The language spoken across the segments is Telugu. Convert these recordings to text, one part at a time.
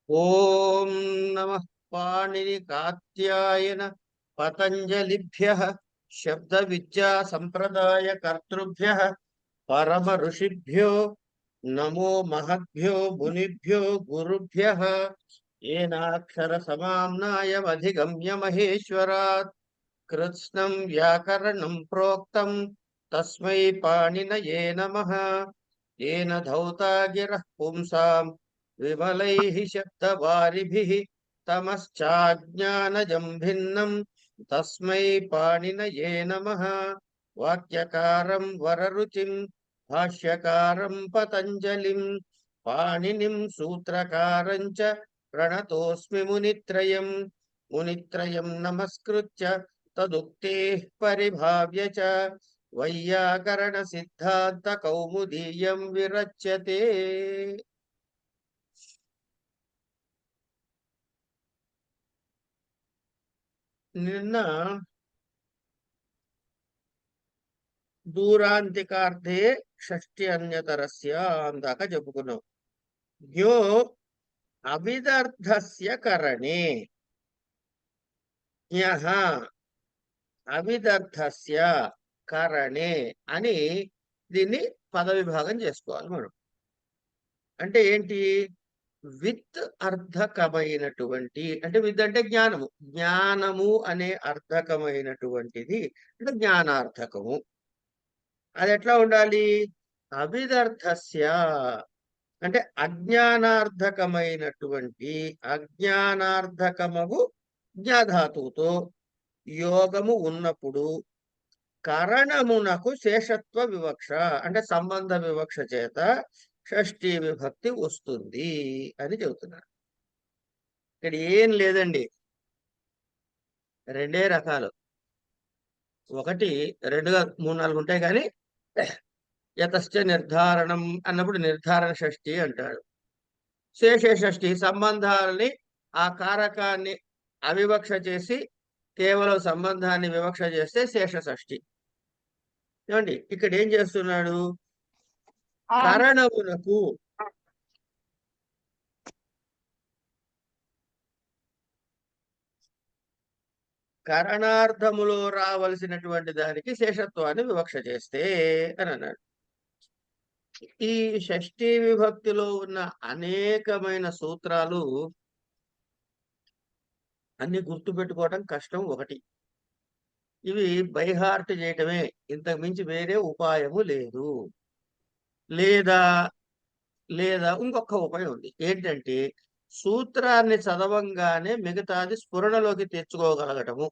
ఓం నమః పాణిని కాత్యాయన పతంజలిభ్యః శబ్ద విద్యా సంప్రదాయ కర్తృభ్యః పరమ ఋషిభ్యో నమో మహద్భ్యో మునిభ్యో గురుభ్యః ఏనాక్షర సమామ్నాయమధిగమ్య మహేశ్వరాత్ కృత్స్నం వ్యాకరణం ప్రోక్తం తస్మై పాణినయే నమః येन धौता गिरः पुंसाम् विमलैः शब्दवारिभिः तमश्चाज्ञानजम् भिन्नम् तस्मै पाणिनये नमः वाक्यकारम् वररुचिम् भाष्यकारम् पतञ्जलिम् पाणिनिम् सूत्रकारम् च प्रणतोऽस्मि मुनित्रयम् नमस्कृत्य तदुक्तेः परिभाव्य च వైయాకరణ సిద్ధాంత కౌముదీయం విరచ్యతే. నిన్న దూరాంతికార్థే షష్ఠి అన్యతరస్య అందాక చెప్పుకున్నాం. జ్ఞో అవిదర్థస్య కరణే జ్ఞః అవిదర్థస్య కరణే అని దీన్ని పద విభాగం చేసుకోవాలి మనం. అంటే ఏంటి? విత్ అర్థకమైనటువంటి, అంటే విత్ అంటే జ్ఞానము, జ్ఞానము అనే అర్థకమైనటువంటిది అంటే జ్ఞానార్థకము. అది ఎట్లా ఉండాలి? అవిదర్థస్య అంటే అజ్ఞానార్థకమైనటువంటి, అజ్ఞానార్థకమగు జ్ఞాధాతువుతో యోగము ఉన్నప్పుడు కరణమునకు శేషత్వ వివక్ష అంటే సంబంధ వివక్ష చేత షష్ఠీ విభక్తి వస్తుంది అని చెబుతున్నారు. ఇక్కడ ఏం లేదండి, రెండే రకాలు. ఒకటి, రెండుగా మూడు నాలుగు ఉంటాయి, కానీ యతశ్చ నిర్ధారణం అన్నప్పుడు నిర్ధారణ షష్ఠి అంటాడు. శేష షష్ఠి సంబంధాలని ఆ కారకాన్ని అవివక్ష చేసి కేవలం సంబంధాన్ని వివక్ష చేస్తే శేష షష్ఠి. ఏమండి, ఇక్కడ ఏం చేస్తున్నాడు? కరణమునకు కరణార్థములో రావలసినటువంటి దానికి శేషత్వాన్ని వివక్ష చేస్తే అని అన్నాడు. ఈ షష్ఠీ విభక్తిలో ఉన్న అనేకమైన సూత్రాలు అన్ని గుర్తుపెట్టుకోవడం కష్టం. ఒకటి, ఇవి బైహార్ట్ చేయటమే, ఇంతకు మించి వేరే ఉపాయము లేదు. లేదా లేదా ఇంకొక ఉపాయం ఉంది. ఏంటంటే సూత్రాన్ని చదవంగానే మిగతాది స్ఫురణలోకి తెచ్చుకోగలగటము.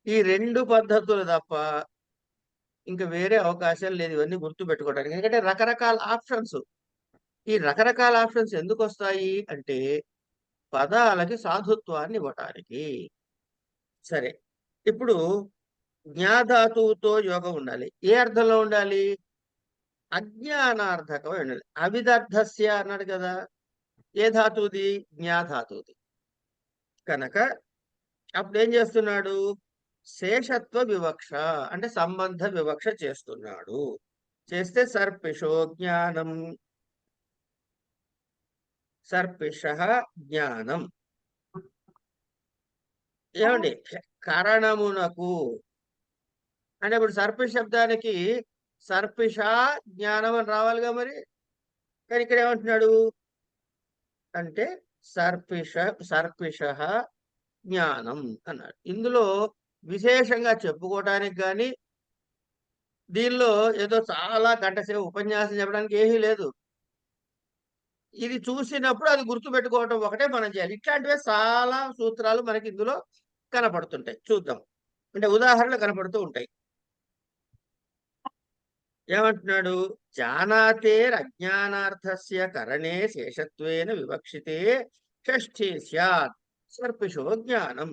ఈ రెండు పద్ధతులు తప్ప ఇంకా వేరే అవకాశం లేదు ఇవన్నీ గుర్తు పెట్టుకోవడానికి. ఎందుకంటే రకరకాల ఆప్షన్స్. ఈ రకరకాల ఆప్షన్స్ ఎందుకు వస్తాయి అంటే పదాలకి సాధుత్వాన్ని ఇవ్వటానికి. సరే, ఇప్పుడు జ్ఞాధాతువుతో యోగం ఉండాలి. ఏ అర్థంలో ఉండాలి? అజ్ఞానార్థకం ఉండాలి. అవిదర్థస్య అన్నాడు కదా, ఏ ధాతువుది? జ్ఞాధాతువుది. కనుక అప్పుడు ఏం చేస్తున్నాడు? శేషత్వ వివక్ష అంటే సంబంధ వివక్ష చేస్తున్నాడు. చేస్తే సర్పిషో జ్ఞానం, సర్పిష జ్ఞానం. ఏమండి, కరణమునకు అంటే ఇప్పుడు సర్పిష శబ్దానికి సర్పిష జ్ఞానం అని రావాలిగా మరి. కానీ ఇక్కడ ఏమంటున్నాడు అంటే సర్పిష జ్ఞానం అన్నాడు. ఇందులో విశేషంగా చెప్పుకోవటానికి కానీ దీనిలో ఏదో చాలా గంటసేపు ఉపన్యాసం చెప్పడానికి ఏమీ లేదు. ఇది చూసినప్పుడు అది గుర్తుపెట్టుకోవటం ఒకటే మనం చేయాలి. ఇట్లాంటివే చాలా సూత్రాలు మనకి ఇందులో కనపడుతుంటాయి. చూద్దాం, అంటే ఉదాహరణలు కనపడుతూ ఉంటాయి. ఏమంటున్నాడు? జానాతేర్ అజ్ఞానార్థస్య కరణే శేషత్వేన వివక్షితే షష్ఠీ స్యాత్ సర్పిషో జ్ఞానం.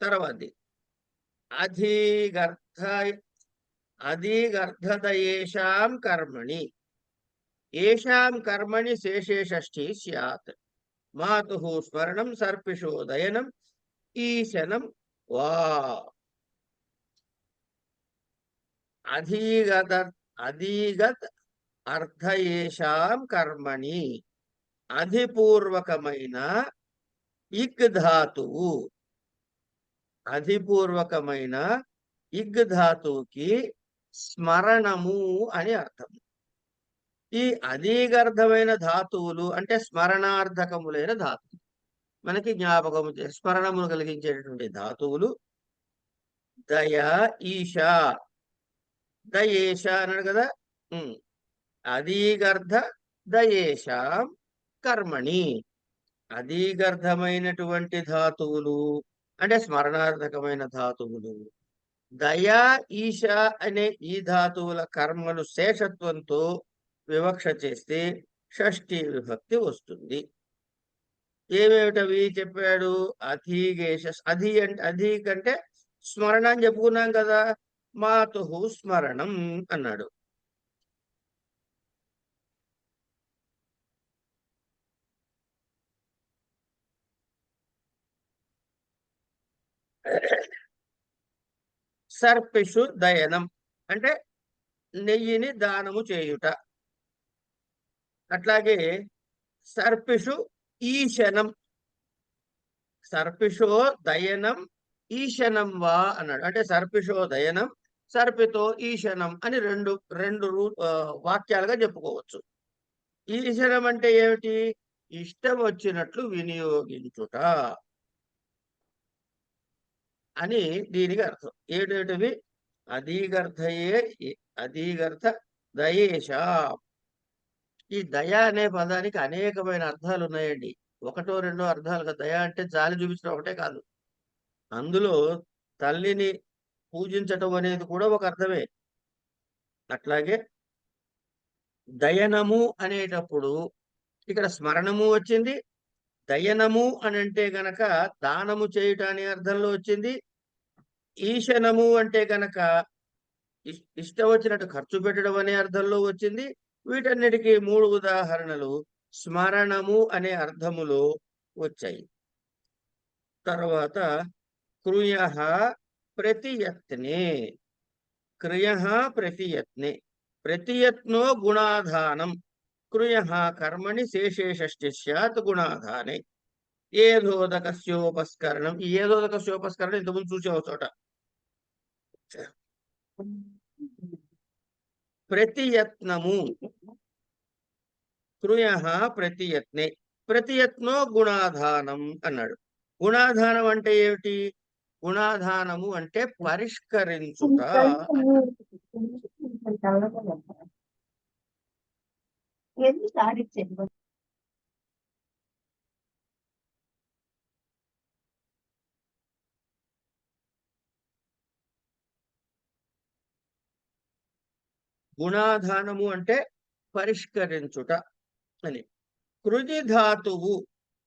తర్వాతి అధిగర్థ అధిగర్ధదయేషాం కర్మణి ఏషాం కర్మణి శేషే షష్ఠీ స్యాత్ మాతుః స్మరణం సర్పిషో దయనం ఈశనం వా. అధీగత అధీగత్ అర్థయేషాం కర్మణి అధిపూర్వకమైన ఇగ్ ధాతువు, అధిపూర్వకమైన ఇగ్ ధాతువుకి స్మరణము అని అర్థం. ఈ అధీగర్థమైన ధాతువులు అంటే స్మరణార్థకములైన ధాతువులు, మనకి జ్ఞాపకము స్మరణమును కలిగించేటటువంటి ధాతువులు దయ, ఈశ. దయేష అన్నాడు కదా. అధీగర్థ దయేషాం కర్మణి. అధీగర్థమైనటువంటి ధాతువులు అంటే స్మరణార్థకమైన ధాతువులు దయా, ఈశ అనే ఈ ధాతువుల కర్మను శేషత్వంతో వివక్ష చేస్తే షష్ఠీ విభక్తి వస్తుంది. ఏమేమిటవి చెప్పాడు? అధీగేశ. అధి కంటే స్మరణ అని చెప్పుకున్నాం కదా. మాతు స్మరణం అన్నాడు. సర్పిషు దయనం అంటే నెయ్యిని దానము చేయుట. అట్లాగే సర్పిషు ఈశనం, సర్పిషో దయనం ఈశనం వా అన్నాడు. అంటే సర్పిషో దయనం, సర్పితో ఈశనం అని రెండు రెండు వాక్యాలుగా చెప్పుకోవచ్చు. ఈశనం అంటే ఏమిటి? ఇష్టం వచ్చినట్లు వినియోగించుట అని దీనికి అర్థం. ఏమిటవి? అధీగర్థయే అధీగర్థ దయేష. ఈ దయ అనే పదానికి అనేకమైన అర్థాలు ఉన్నాయండి. ఒకటో రెండో అర్థాలుగా దయ అంటే జాలి చూపించడం ఒకటే కాదు, అందులో తల్లిని పూజించటం అనేది కూడా ఒక అర్థమే. అట్లాగే దయనము అనేటప్పుడు ఇక్కడ స్మరణము వచ్చింది. దయనము అని అంటే గనక దానము చేయుట అనే అర్థంలో వచ్చింది. ఈశనము అంటే గనక ఇష్టం వచ్చినట్టు ఖర్చు పెట్టడం అనే అర్థంలో వచ్చింది. వీటన్నిటికీ 3 ఉదాహరణలు స్మరణము అనే అర్థములో వచ్చాయి. తర్వాత క్రుయః ప్రతియత్నే. క్రియః ప్రతియత్నే. ప్రతియత్నో గుణాధానం. క్రుయః కర్మణి శేషే షష్ఠి స్యాత్ గుణాధానే. ఏధోదకస్యోపస్కరణం. ఈ ఏధోదకస్యోపస్కరణం ఇంతకుముందు చూసే చోట. ప్రతియత్నము. క్రుయః ప్రతియత్నే. ప్రతియత్నో గుణాధానం అన్నాడు. గుణాధానం అంటే ఏమిటి? గుణాధానము అంటే పరిష్కరించుట. గుణాధానము అంటే పరిష్కరించుట అని. కృతి ధాతువు.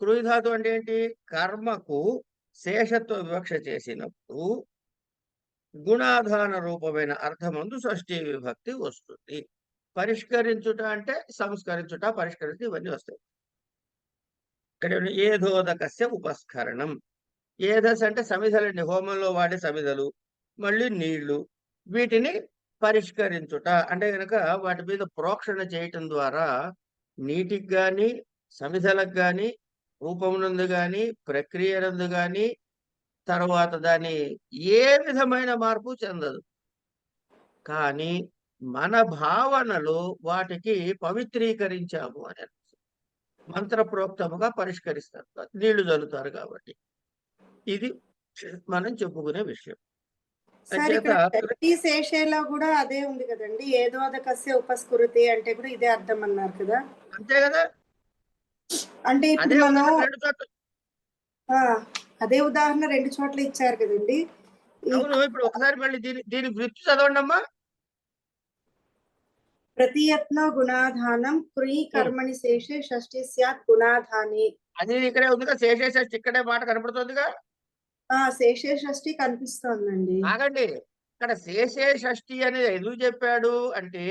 కృతి ధాతువు అంటే ఏంటి? కర్మకు శేషత్వ వివక్ష చేసినప్పుడు గుణాధాన రూపమైన అర్థమందు షష్ఠీ విభక్తి వస్తుంది. పరిష్కరించుట అంటే సంస్కరించుట, పరిష్కరించుట ఇవన్నీ వస్తాయి. ఇక్కడ ఏధోదకస్య ఉపస్కరణం. ఏధస్ అంటే సమిధలండి, హోమంలో వాడే సమిధలు, మళ్ళీ నీళ్లు. వీటిని పరిష్కరించుట అంటే కనుక వాటి మీద ప్రోక్షణ చేయటం ద్వారా నీటికి కానీ సమిధలకు కానీ రూపమునందు కానీ ప్రక్రియనందు కానీ తర్వాత దాని ఏ విధమైన మార్పు చెందదు. కానీ మన భావనలో వాటికి పవిత్రీకరించాము అని మంత్రప్రోక్తముగా పరిష్కరిస్తారు, నీళ్లు చల్లుతారు కాబట్టి. ఇది మనం చెప్పుకునే విషయం. శేషేలో కూడా అదే ఉంది కదండి, ఏదోదకస్య ఉపస్కృతి అంటే కూడా ఇదే అర్థం అన్నారు కదా. అంతే కదా. అంటే ఇప్పుడు మనం అదే ఉదాహరణ 2 చోట్ల ఇచ్చారు కదండి. అవును. ఇప్పుడు ఒకసారి మళ్ళీ దీని వృత్తి చదవండి అమ్మా. ప్రతియత్న గుణాధానం క్రీ కర్మణి శేషే షష్ఠి స్యాత్ గుణాధాని. అది ఇక్కడే ఉందిగా, శేషే షష్ఠి ఇక్కడే మాట కనపడుతుందిగా. శేషే షష్ఠి కనిపిస్తోందండి. ఆగండి, ఇక్కడ శేషే షష్ఠి అనేది ఎందుకు చెప్పాడు అంటే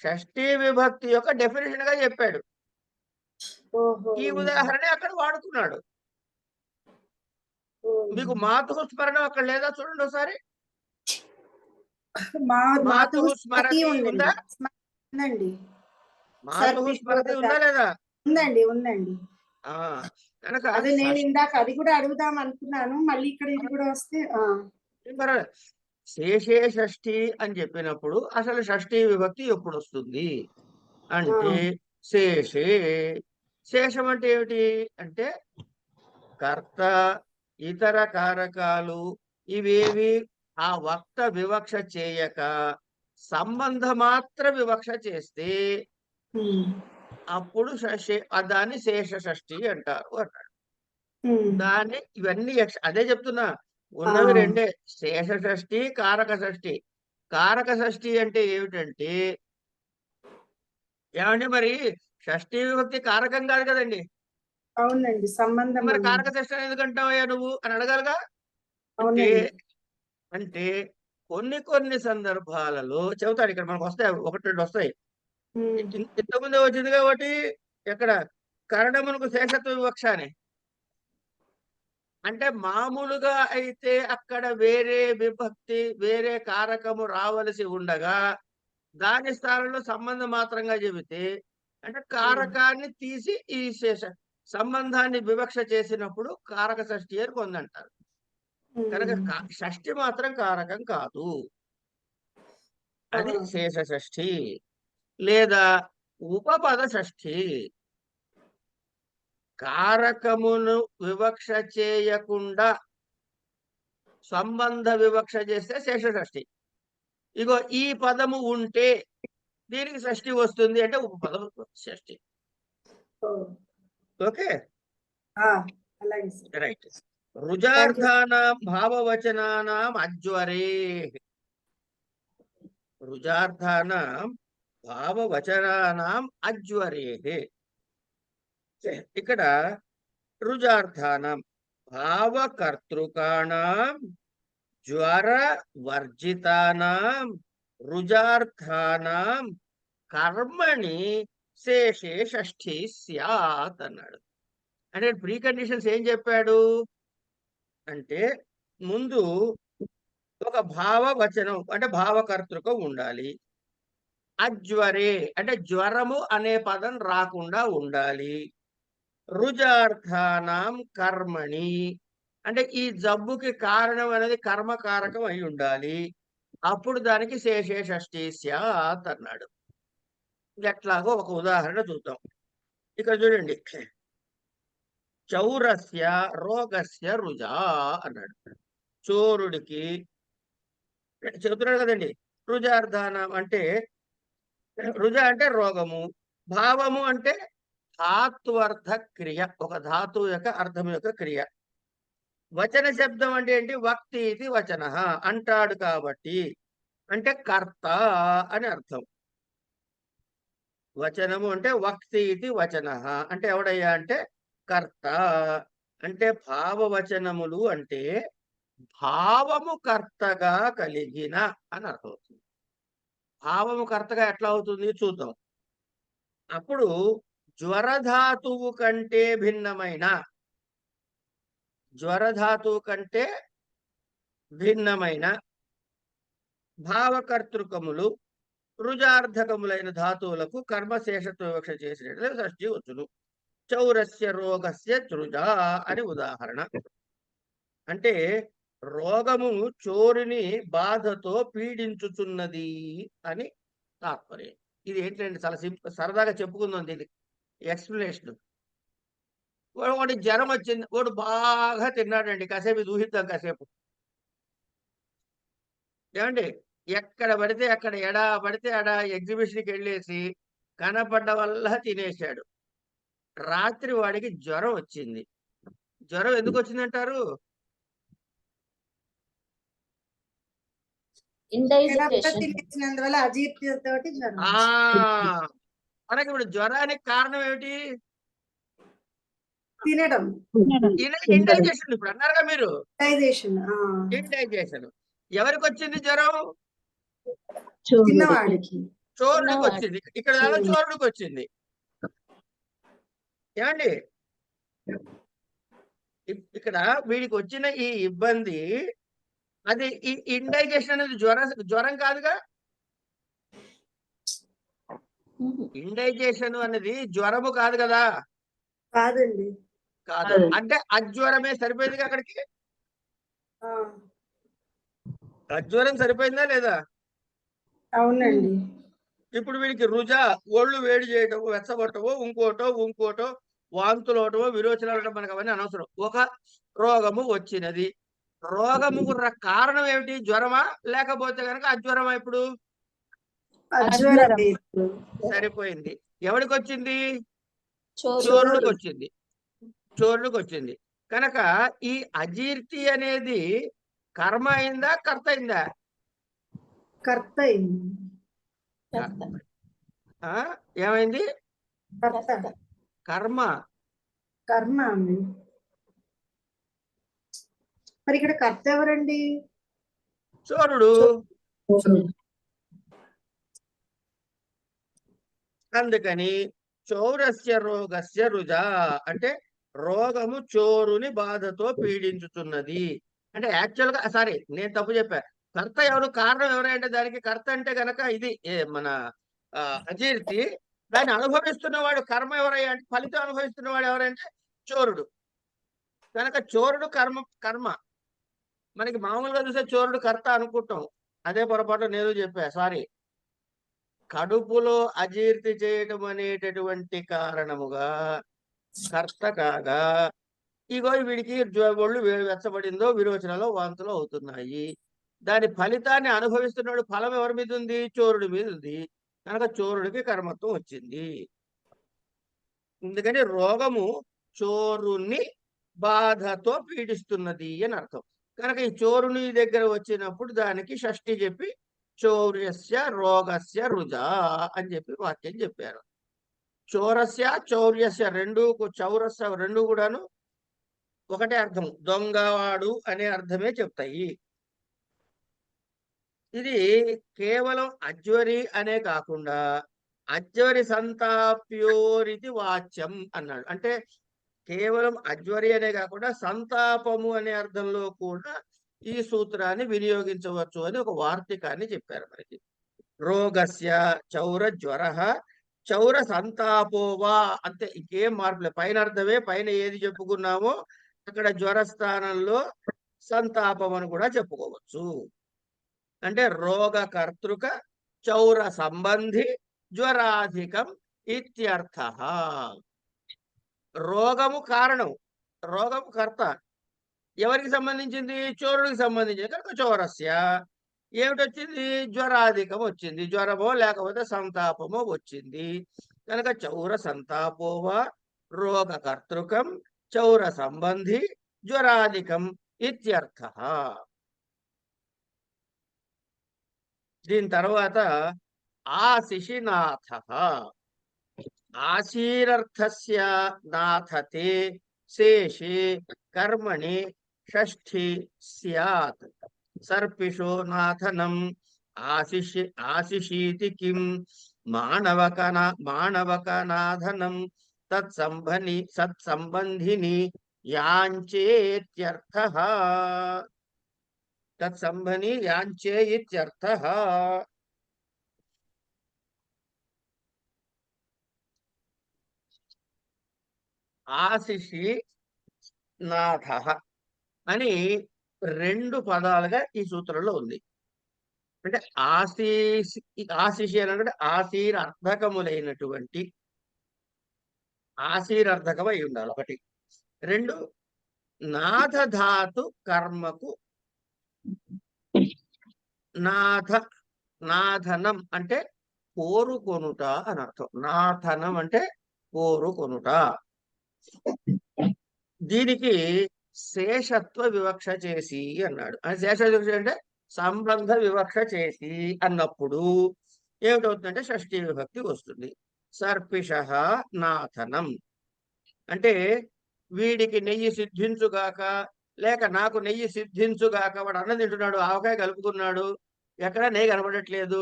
షష్ఠీ విభక్తి యొక్క డెఫినేషన్ గా చెప్పాడు. ఈ ఉదాహరణ అక్కడ వాడుకున్నాడు. మీకు మాతృ స్మరణం అక్కడ లేదా? చూడండి ఒకసారి. మాతృ స్మరతి ఉందా? మాతృ స్మరతి ఉందా లేదా? ఉందండి ఉందండి. ఆ కనుక అదే నేను షష్ఠి ఇందాక అది కూడా అడుగుదాం అనుకున్నాను. మళ్ళీ ఇక్కడ ఇది కూడా వస్తే పర్వాలేదు. శేషే షష్ఠి అని చెప్పినప్పుడు అసలు షష్ఠీ విభక్తి ఎప్పుడు వస్తుంది ఆ, అంటే శేషే. శేషం అంటే ఏమిటి అంటే కర్త, ఇతర కారకాలు ఇవేవి ఆ వక్త వివక్ష చేయక సంబంధ మాత్ర వివక్ష చేస్తే ఉమ్, అప్పుడు దాన్ని శేష షష్ఠి అంటారు అన్నాడు. ఉమ్, దాన్ని ఇవన్నీ అదే చెప్తున్నా, ఆ, ఉన్నవి రెండే, శేష షష్ఠి కారక షష్ఠి. కారక షష్ఠి అంటే ఏమిటంటే ఏమండి మరి షష్ఠీ విభక్తి కారకం కాదు కదండి. అవునండి సంబంధం మరి కారక అన్నది. షష్ఠి అని ఎందుకు అంటావయ్యా నువ్వు అని అడగాలిగా. అంటే అవునండి. అంటే కొన్ని కొన్ని సందర్భాలలో చెబుతాడు, ఇక్కడ మనకు వస్తాయి, ఒకటి రెండు వస్తాయి. ఉమ్, ఇంతకుముందే వచ్చింది కాబట్టి ఎక్కడ కరణమునకు శేషత్వ వివక్ష అని. అంటే మామూలుగా అయితే అక్కడ వేరే విభక్తి వేరే కారకము రావలసి ఉండగా దాని స్థానంలో సంబంధం మాత్రంగా చెబితే అంటే ఉమ్, కారకాన్ని తీసి ఈ సంబంధాన్ని వివక్ష చేసినప్పుడు కారక షష్ఠి అని కొందంటారు. కనుక ఉమ్, షష్ఠి మాత్రం కారకం కాదు, ఆ, అది శేష షష్ఠి లేదా ఉపపద షష్ఠి. కారకమును వివక్ష చేయకుండా సంబంధ వివక్ష చేస్తే శేష షష్ఠి. ఇగో ఈ పదము ఉంటే దీనికి షష్ఠి వస్తుంది అంటే ఉపపదం షష్ఠి. ఓ, ఓకే, ఆ, అలాగే సార్. రైట్. Thank you. రుజార్థానాం భావవచనానాం అజ్వరే. రుజార్థానాం భావవచనానాం అజ్వరే. ఇక్కడ రుజార్థానాం భావకర్తృకాణాం జ్వర వర్జితానాం రుజార్థానాం కర్మణి శేషే షష్ఠి స్యాత్ అన్నాడు. అంటే ప్రీ కండిషన్స్ ఏం చెప్పాడు అంటే ముందు ఒక భావవచనం అంటే భావకర్తృకం ఉండాలి. అజ్వరే అంటే జ్వరము అనే పదం రాకుండా ఉండాలి. రుజార్థానాం కర్మణి అంటే ఈ జబ్బుకి కారణం అనేది కర్మకారకం అయి ఉండాలి. అప్పుడు దానికి శేషే షష్ఠి స్యాత్ అన్నాడు. ఎట్లాగో ఒక ఉదాహరణ చూద్దాం. ఇక్కడ చూడండి, చౌరస్య రోగస్య రుజా అన్నాడు. చోరుడికి చెబుతున్నాడు కదండి. రుజార్థానం అంటే రుజ అంటే రోగము, భావము అంటే ధాత్వర్థ క్రియ, ఒక ధాతువు యొక్క అర్థం యొక్క క్రియ. వచన శబ్దం అంటే ఏంటి, వక్తి ఇది వచన అంటాడు కాబట్టి అంటే కర్త అని అర్థం. వచనము అంటే వక్తి ఇది వచన అంటే ఎవడయ్యా అంటే కర్త. అంటే భావవచనములు అంటే భావము కర్తగా కలిగిన అని అర్థం అవుతుంది. భావము కర్తగా ఎట్లా అవుతుంది చూద్దాం. అప్పుడు జ్వరధాతువు కంటే భిన్నమైన, జ్వరధాతువు కంటే భిన్నమైన భావకర్తృకములు రుజార్థకములైన ధాతువులకు కర్మశేషత్వ వివక్ష చేసినట్లే షష్ఠి వచ్చును. చౌరస్య రోగస్య రుజా అని ఉదాహరణ. అంటే రోగము చోరుని బాధతో పీడించుచున్నది అని తాత్పర్యం. ఇది ఏంటంటే చాలా సరదాగా చెప్పుకుందాం దీనికి ఎక్స్ప్లెనేషన్. వాడి జ్వరం వచ్చింది, వాడు బాగా తిన్నాడండి, కాసేపు ఇది ఊహిద్దాం కాసేపు. ఏమండి ఎక్కడ పడితే అక్కడ ఎడా పడితే అడా ఎగ్జిబిషన్కి వెళ్ళేసి కనపడ్డ వల్ల తినేశాడు. రాత్రి వాడికి జ్వరం వచ్చింది. జ్వరం ఎందుకు వచ్చిందంటారు? ఎడప ఇండైజెషన్. తినేసినందువల్ల అజీర్తితోటి జ్వరం ఆ వచ్చింది. మనకి ఇప్పుడు జ్వరానికి కారణం ఏమిటి? తినడం. ఇండైజెషన్. ఇప్పుడు అన్నారుగా మీరు, డైజెషన్. ఇండైజెషన్. ఎవరికి వచ్చింది జ్వరం? చిన్నవాడికి. చోరుడికి వచ్చింది. ఇక్కడ చోరుడికి వచ్చింది. ఏమండి ఇక్కడ వీడికి వచ్చిన ఈ ఇబ్బంది అది ఇండైజెషన్ అనేది జ్వరం కాదుగా. ఇండైజేషన్ అనేది జ్వరము కాదు కదా. కాదండి. కాదు అంటే అజ్వరమే సరిపోయింది అక్కడికి. ఆ, అజ్వరం సరిపోయిందా లేదా? అవునండి. ఇప్పుడు వీడికి ఒళ్ళు వేడి చేయటము, వెచ్చగొట్టము, ఇంకోటో వాంతులు అవటమో, విరోచనాలు అవటం మనకు అవన్నీ అనవసరం. ఒక రోగము వచ్చినది. రోగము కారణం ఏమిటి? జ్వరమా లేకపోతే కనుక అజ్వరమా? ఇప్పుడు అజ్వరం. సరిపోయింది. ఎవరికి వచ్చింది? చోరుడు. చోరుడికి వచ్చింది. చోరుడికి వచ్చింది కనుక ఈ అజీర్తి అనేది కర్మ అయిందా, కర్త అయిందా? కర్త అయింది. ఆ, ఏమైంది? కర్త. కర్మ. కర్మ అండి. మరి ఇక్కడ కర్త ఎవరండి? చోరుడు. అందుకని చౌరస్య రోగస్య రుజ అంటే రోగము చోరుని బాధతో పీడించుతున్నది. అంటే యాక్చువల్ గా సారీ, నేను తప్పు చెప్పా. కర్త ఎవరు? కారణం ఎవరంటే దానికి కర్త అంటే గనక ఇది మన అజీర్తి. దాన్ని అనుభవిస్తున్నవాడు కర్మ ఎవరయ్యా అంటే, ఫలితం అనుభవిస్తున్నవాడు ఎవరంటే చోరుడు. కనుక చోరుడు కర్మ. మనకి మామూలుగా చూసే చోరుడు కర్త అనుకుంటాం. అదే పొరపాటు నేను చెప్పా, సారీ. కడుపులో అజీర్తి చేయటం అనేటటువంటి కారణముగా కర్త కాగా, ఇగో వీడికి ఒళ్ళు వెచ్చబడిందో, విరోచనలో వాంతులు అవుతున్నాయి. దాని ఫలితాన్ని అనుభవిస్తున్నాడు. ఫలం ఎవరి మీద ఉంది? చోరుడి మీద ఉంది. కనుక చోరుడికి కర్మత్వం వచ్చింది. ఎందుకని రోగము చోరుని బాధతో పీడిస్తున్నది అని అర్థం. కనుక ఈ చోరుని దగ్గర వచ్చినప్పుడు దానికి షష్ఠి చెప్పి చౌర్యస్య రోగస్య రుజా అని చెప్పి వాక్యం చెప్పారు. చోరస్య చౌర్యస్య చౌరస్య రెండు కూడాను ఒకటే అర్థం, దొంగవాడు అనే అర్థమే చెప్తాయి. ఇది కేవలం అజ్వరి అనే కాకుండా అజ్వరి సంతాప్యోరితి వాచ్యం అన్నాడు. అంటే కేవలం అజ్వరి అనే కాకుండా సంతాపము అనే అర్థంలో కూడా ఈ సూత్రాన్ని వినియోగించవచ్చు అని ఒక వార్తికాన్ని చెప్పారు మనకి. రోగస్య చౌర జ్వర చౌర సంతాపోవా, అంతే, ఇంకేం మార్పులే. పైన అర్థమే, పైన ఏది చెప్పుకున్నామో అక్కడ జ్వర స్థానంలో సంతాపం అని కూడా చెప్పుకోవచ్చు. అంటే రోగ కర్తృక చౌర సంబంధి జ్వరాధికం ఇత్యర్థ. రోగము కారణం, రోగము కర్త. ఎవరికి సంబంధించింది? చోరుడికి సంబంధించింది. కనుక చౌరస్య ఏమిటొచ్చింది? జ్వరాధికం వచ్చింది. జ్వరమో లేకపోతే సంతాపమో వచ్చింది. కనుక చౌర సంతాపోవా రోగ కర్తృకం చౌర సంబంధి జ్వరాధికం ఇత్యర్థ. దీని తర్వాత ఆశిషినాథ. ఆశీరర్థస్య నాథతే శేషే కర్మణి షష్ఠి స్యాత్. సర్పిషో నాథనం ఆశిషీతి కిం మాణవకనాథనం సత్సంబంధిని యాంచేత్యర్థః. తత్సంబని యాంచే ఇత్యర్థః. ఆశిషి నాథ అని రెండు పదాలుగా ఈ సూత్రంలో ఉంది. అంటే ఆశిషి అని అంటే ఆశీరర్థకములైనటువంటి, ఆశీరర్థకం అయి ఉండాలి ఒకటి. రెండు, నాథ ధాతు కర్మకు నాథనం అంటే కోరుకొనుట అని అర్థం. నాథనం అంటే కోరుకొనుట. దీనికి శేషత్వ వివక్ష చేసి అన్నాడు. శేష వివక్ష అంటే సంబంధ వివక్ష చేసి అన్నప్పుడు ఏమిటవుతుందంటే షష్ఠీ విభక్తి వస్తుంది. సర్పిష నాథనం అంటే వీడికి నెయ్యి సిద్ధించుగాక, లేక నాకు నెయ్యి సిద్ధించుగాక. వాడు అన్నం తింటున్నాడు, ఆవకాయ కలుపుకున్నాడు, ఎక్కడ నెయ్యి కనబడట్లేదు.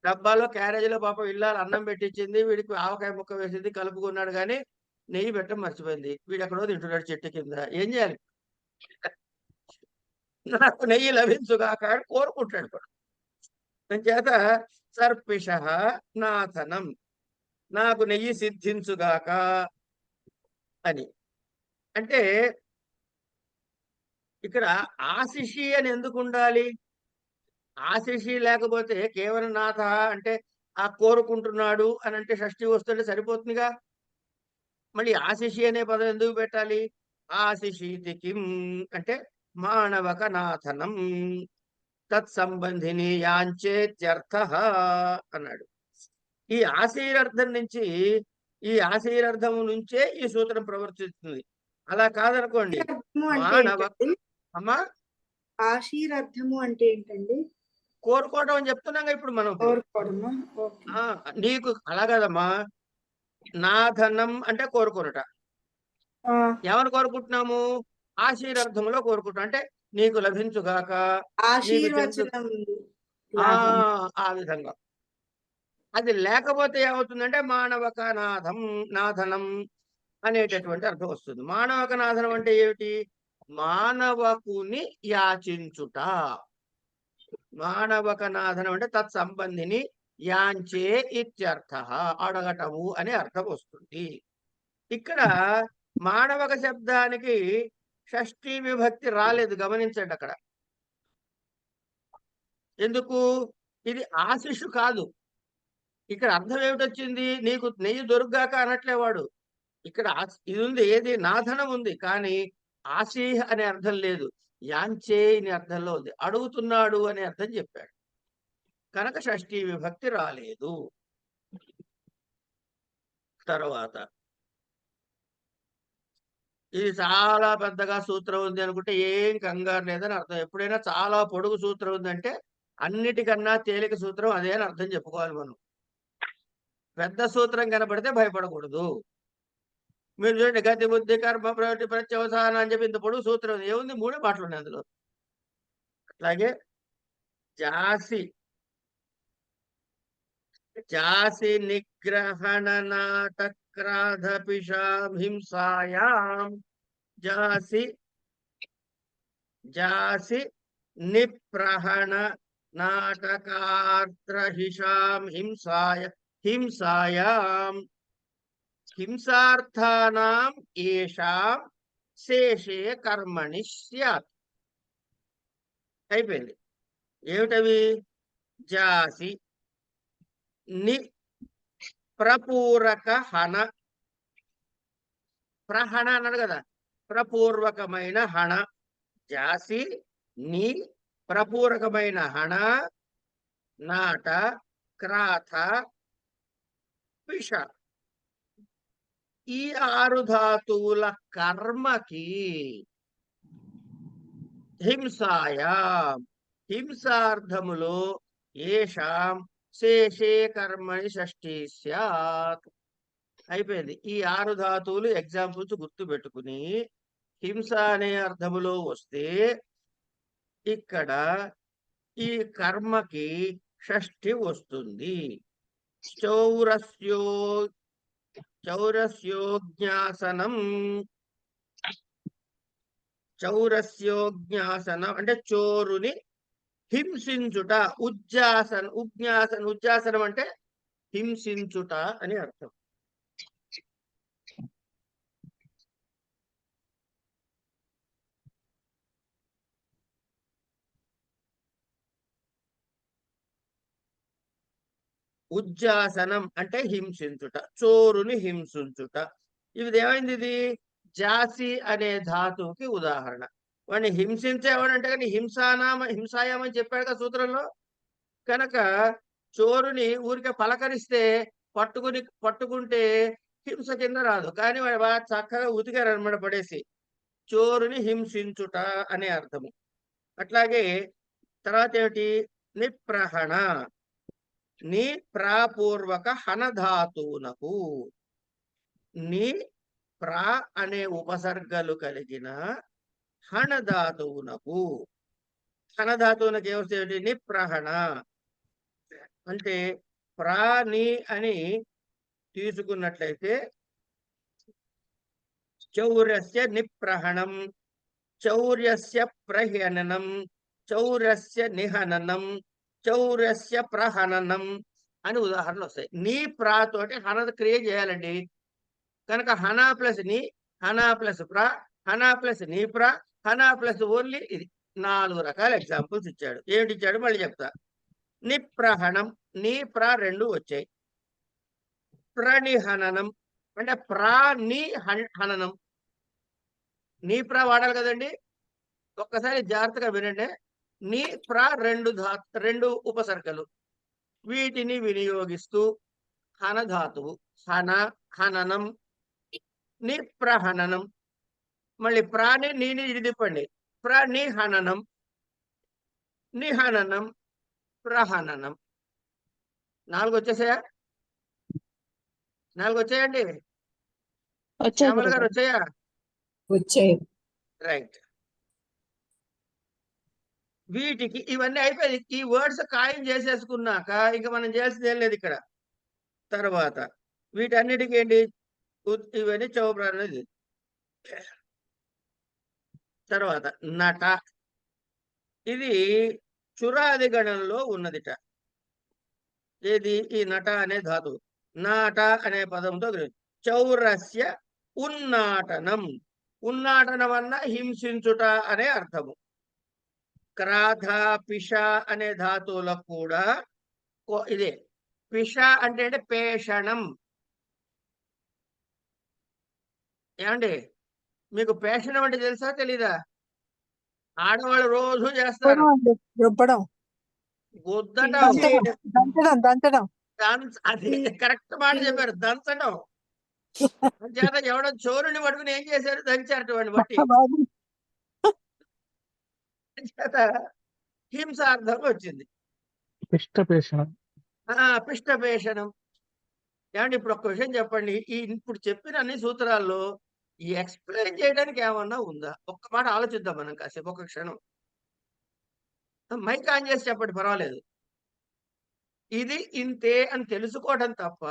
డబ్బాలో క్యారేజీలో పాపం ఇల్లాలు అన్నం పెట్టించింది, వీడికి ఆవకాయ ముక్క వేసింది, కలుపుకున్నాడు, కానీ నెయ్యి పెట్టడం మర్చిపోయింది. వీడు ఎక్కడో తింటున్నాడు చెట్టు కింద. ఏం చేయాలి? నాకు నెయ్యి లభించుగాక అని కోరుకుంటాడు. చేత సర్పిష నాథనం, నాకు నెయ్యి సిద్ధించుగాక అని. అంటే ఇక్కడ ఆశిషి అని ఎందుకు ఉండాలి? ఆశిషి లేకపోతే కేవలం నాథ అంటే ఆ కోరుకుంటున్నాడు అని అంటే షష్ఠి వస్తుంటే సరిపోతుందిగా. మళ్ళీ ఆశిషి అనే పదం ఎందుకు పెట్టాలి? ఆశిషీతి కిం అంటే మానవక నాథనం తత్సంబంధిని యాంచేత్యర్థ అన్నాడు. ఈ ఆశీరర్థం నుంచి, ఈ ఆశీరర్థం నుంచే ఈ సూత్రం ప్రవర్తిస్తుంది. అలా కాదనుకోండి ఆశీర్వర్థము అంటే మానవ ఏంటండి? అమ్మా ఆశీర్వర్థము అంటే ఏంటండి? కోరుకోవడం అని చెప్తున్నాగా ఇప్పుడు మనం. కోరుకోవడమా? ఓకే. ఆ నీకు అలా కాదమ్మా, నా ధనం అంటే కోరుకోరట. ఆ, ఎవరు కోరుకుంటున్నాము? ఆశీర్వర్థంలో కోరుకుంటాం అంటే నీకు లభించుగాక, నీకు చెందు. ఆశీర్వచనం ఆ లాగా. ఆ విధంగా. అది లేకపోతే ఏమవుతుందంటే మానవక నాథం, నాథనం అనేటటువంటి అర్థం వస్తుంది. మానవక నాథనం అంటే ఏమిటి? మానవకుని యాచించుట. మానవక నాథనం అంటే తత్సంబంధిని యాంచే ఇత్యర్థ, అడగటము అనే అర్థం వస్తుంది. ఇక్కడ మానవక శబ్దానికి షష్ఠీ విభక్తి రాలేదు, గమనించండి అక్కడ. ఎందుకు? ఇది ఆశిషు కాదు. ఇక్కడ అర్థం ఏమిటొచ్చింది? నీకు నెయ్యి దొరుకుగాక అనట్లే వాడు. ఇక్కడ ఇది ఉంది, ఏది నాధనం ఉంది, కానీ ఆశీ అనే అర్థం లేదు. యాంచే అనే అర్థంలో ఉంది. అడుగుతున్నాడు అనే అర్థం చెప్పాడు కనుక షష్ఠీ విభక్తి రాలేదు. తర్వాత ఇది చాలా పెద్దగా సూత్రం ఉంది అనుకుంటే ఏం కంగారు లేదని అర్థం. ఎప్పుడైనా చాలా పొడుగు సూత్రం ఉందంటే అన్నిటికన్నా తేలిక సూత్రం అదే అని అర్థం చెప్పుకోవాలి మనం. పెద్ద సూత్రం కనపడితే భయపడకూడదు. మీరు చూడండి, గతి బుద్ధి కర్మ ప్రవృత్తి ప్రత్యవసానం అని చెప్పి ఇంత పొడుగు సూత్రం ఉంది. ఏముంది? 3 మాటలు ఉన్నాయి అందులో. అట్లాగే జాసి జాసి నిగ్రహణ నాటక్రాధపిషాం హింసాయాం జాసి జాసి నిప్రహణ నాటకార్ద్రహిషాం హింసాయాం హింసార్థానాం ఏషాం శేషే కర్మణి స్యాత్. అయిపోయింది. ఏమిటవి? జాసి ని ప్రపూరక హన, ప్రహణ అన్నాడు కదా, ప్రపూర్వకమైన హణ. జాసి ని ప్రపూరకమైన హణ, నాట క్రాథ పిష, ఈ 6 ధాతువుల కర్మకి హింసాయా, హింసార్థములో ఏషాం శేషే కర్మణి షష్ఠీ స్యాత్. అయిపోయింది. ఈ 6 ధాతువులు ఎగ్జాంపుల్స్ గుర్తు పెట్టుకుని హింస అనే అర్థములో వస్తే ఇక్కడ ఈ కర్మకి షష్ఠి వస్తుంది. చౌరస్యోజ్ఞాసనం, చౌరస్యోజ్ఞాసనం అంటే చోరుని హింసించుట. ఉజ్జాసనం అంటే హింసించుట అని అర్థం. ఉజ్జాసనం అంటే హింసించుట, చోరుని హింసించుట. ఇది ఏమైంది? ఇది జాసి అనే ధాతువుకి ఉదాహరణ. వాడిని హింసించేవాడంటే కానీ హింసాయామని చెప్పాడు కదా సూత్రంలో. కనుక చోరుని ఊరికే పలకరిస్తే పట్టుకుంటే హింస కింద రాదు, కానీ వాడు బాగా చక్కగా ఉతికారు అనమాట పడేసి. చోరుని హింసించుట అనే అర్థము. అట్లాగే తర్వాత ఏమిటి? నిప్రహణ, ని ప్రాపూర్వక హనధాతువునకు, ని ప్రా అనే ఉపసర్గలు కలిగిన హణధాతువునకు. హణధాతువునకు ఏమొస్తుంది? నిప్రహణ అంటే ప్రాని అని తీసుకున్నట్లయితే చౌర్యస్య నిప్రహణం, చౌర్యస్య ప్రహననం, చౌర్యస్య నిహననం, చౌర్యస్య ప్రహననం అని ఉదాహరణలు వస్తాయి. నీ ప్రా తోటి హన క్రియ చేయాలండి. కనుక హనా ప్లస్ ని, హనా ప్లస్ ప్ర, హనా ప్లస్ నీ ప్ర, హనా ప్లస్ ఓన్లీ. ఇది 4 రకాల ఎగ్జాంపుల్స్ ఇచ్చాడు. ఏమిటి ఇచ్చాడు మళ్ళీ చెప్తా. నిప్రహణం, నీ ప్ర 2 వచ్చాయి. ప్రణిహననం అంటే ప్రా ని హననం. నీ ప్ర వాడాలి కదండి. ఒక్కసారి జాగ్రత్తగా వినండి. నీ ప్ర 2 ఉపసర్గలు, వీటిని వినియోగిస్తూ హన ధాతువు హన, హననం, నిప్రహననం. మళ్ళీ ప్రాణి నీని ఇది తిప్పండి. ప్రనిహననం, నిహననం, ప్రహననం. 4 వచ్చేసాయా? 4 వచ్చాయండి. శ్యామల గారు వచ్చాయా? వచ్చాయి. రైట్. వీటికి ఇవన్నీ అయిపోయి ఈ వర్డ్స్ ఖాయం చేసేసుకున్నాక ఇక మనం చేయాల్సింది ఏం లేదు ఇక్కడ. తర్వాత వీటన్నిటికీ ఏంటి ఇవన్నీ చౌప్రాణది. తర్వాత నట, ఇది చురాది గణంలో ఉన్నదిట. ఏది? ఈ నట అనే ధాతువు. నాట అనే పదంతో చౌరస్య ఉన్నాటనం. ఉన్నాటనం అన్న హింసించుట అనే అర్థము. క్రాధ, పిష అనే ధాతువులకు కూడా ఇదే. పిష అంటే పేషణం. ఏమండి మీకు పేషణం అంటే తెలుసా తెలీదా? ఆడవాళ్ళు రోజు చేస్తారు. రుబ్బడం, గుద్దటం, దంచడం, దంచడం. అది కరెక్ట్ మాట చెప్పారు. దంచడం. చేత ఎవడో చోరుని పట్టుకుని ఏం చేశారు? దంచారట వాడిని బట్టి. చేత హింసార్థం వచ్చింది. పిష్టపేషణం. పిష్టపేషణం. ఏమండి ఇప్పుడు ఒక్క విషయం చెప్పండి. ఈ ఇప్పుడు చెప్పిన అన్ని సూత్రాల్లో ఈ ఎక్స్ప్లెయిన్ చేయడానికి ఏమన్నా ఉందా? ఒక్క మాట ఆలోచిద్దాం మనం కాసేపు, ఒక క్షణం. మైక్ ఆన్ చేసి చెప్పండి, పర్వాలేదు. ఇది ఇంతే అని తెలుసుకోవడం తప్ప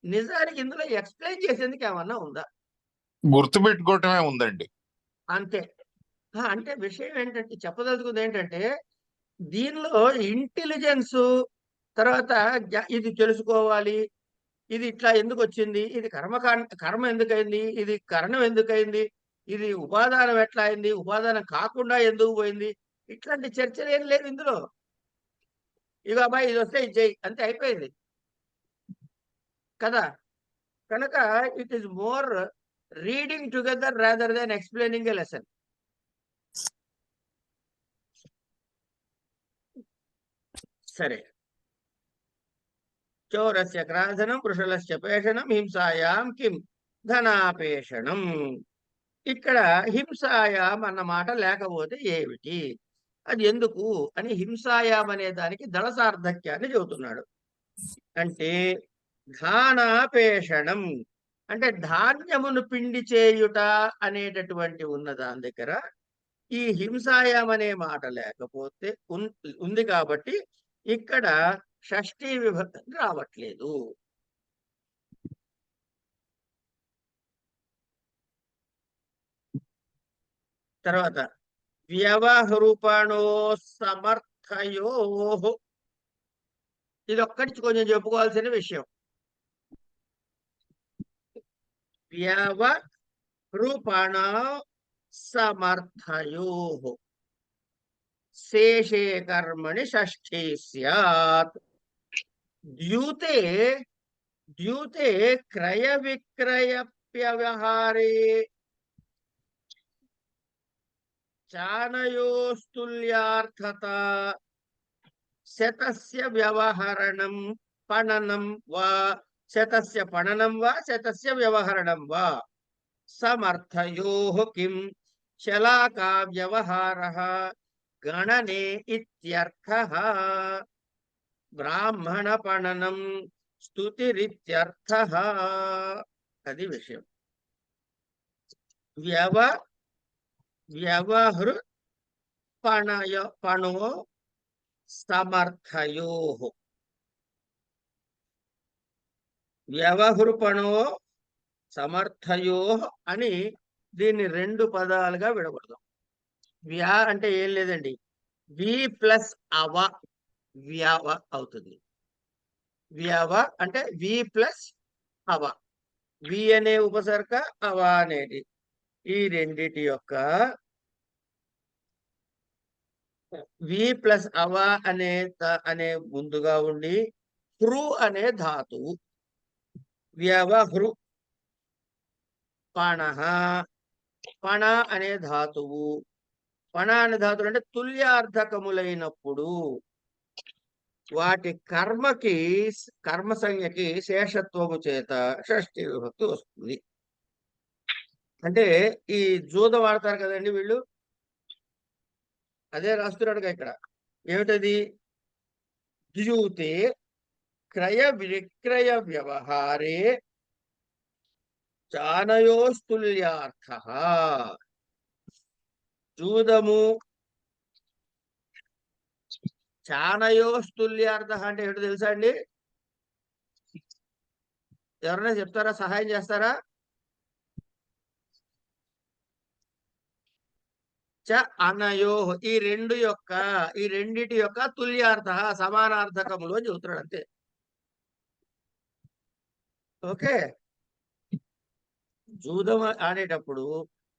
నిజానికి ఇందులో ఎక్స్ప్లెయిన్ చేసేందుకు ఏమన్నా ఉందా? గుర్తుపెట్టుకోవటమే ఉందండి. అంతే. అంటే విషయం ఏంటంటే, చెప్పదలుచుకుంది ఏంటంటే, దీనిలో ఇంటెలిజెన్స్, తర్వాత ఇది తెలుసుకోవాలి, ఇది ఇట్లా ఎందుకు వచ్చింది, ఇది కర్మ ఎందుకైంది, ఇది కరణం ఎందుకైంది, ఇది ఉపాదానం ఎట్లా అయింది, ఉపాదానం కాకుండా ఎందుకు పోయింది, ఇట్లాంటి చర్చలు ఏం లేదు ఇందులో. ఇక అబ్బాయి ఇది వస్తే ఇది చెయ్యి, అంతే, అయిపోయింది కదా. కనుక it is more reading together rather than explaining a lesson. సరే. చోరస్య క్రాధనం, వృషలస్య పేషణం, హింసాయాం కిం ధనాపేషణం. ఇక్కడ హింసాయాం అన్న మాట లేకపోతే ఏమిటి, అది ఎందుకు అని హింసాయాం అనే దానికి దళసార్థక్యాన్ని చెబుతున్నాడు. అంటే ధానాపేషణం అంటే ధాన్యమును పిండి చేయుట అనేటటువంటి ఉన్న దాని దగ్గర ఈ హింసాయాం అనే మాట లేకపోతే ఉంది కాబట్టి ఇక్కడ షష్ఠీ విభక్తి రావట్లేదు. తర్వాత వ్యవహృపణో సమర్థయో, ఇది ఒక్కటి కొంచెం చెప్పుకోవాల్సిన విషయం. వ్యవహృపణ సమర్థయో శేషే కర్మణి షష్ఠీ స్యాత్. ద్యూతే ద్యూతే క్రయ విక్రయ వ్యవహారే చానయోస్తుల్యార్థత శతస్య వ్యవహరణం పణనం వా శతస్య పణనం వా శతస్య వ్యవహరణం వా సమర్థయోః కిం శలాకా వ్యవహారః గణనే ఇత్యర్థః. బ్రాహ్మణ పణనం స్తుతిరిత్యర్థః. అది విషయం. వ్యవహృ పణో సమర్థయోః. వ్యవహృపణో సమర్థయోః అని దీన్ని 2 పదాలుగా విడగొడదాం. వ్యా అంటే ఏం లేదండి, వి ప్లస్ అవ వ్యవ అవుతుంది. వ్యవ అంటే వి ప్లస్ అవ. వి అనే ఉపసర్గ, అవ అనేది ఈ రెండిటి యొక్క వి ప్లస్ అవ అనే ముందుగా ఉండి హృ అనే ధాతువు. వ్యవహృ. పణః. పణ అనే ధాతువు. పణ అనే ధాతువులు అంటే తుల్యార్థకములైనప్పుడు వాటి కర్మ సంజ్ఞకి శేషత్వము చేత షష్ఠి విభక్తి వస్తుంది. అంటే ఈ జూద వాడతారు కదండి వీళ్ళు, అదే రాస్తున్నాడుగా ఇక్కడ. ఏమిటది? ద్యూతే క్రయ విక్రయ వ్యవహారే చానయోస్తుల్యార్థ. జూదము చానయోస్తుల్యార్థ అంటే ఏమిటో తెలుసా అండి? ఎవరైనా చెప్తారా? సహాయం చేస్తారా? చ అనయో, ఈ రెండిటి యొక్క తుల్యార్థ సమానార్థకములు అని చెబుతున్నాడు అంతే. ఓకే. జూదం ఆడేటప్పుడు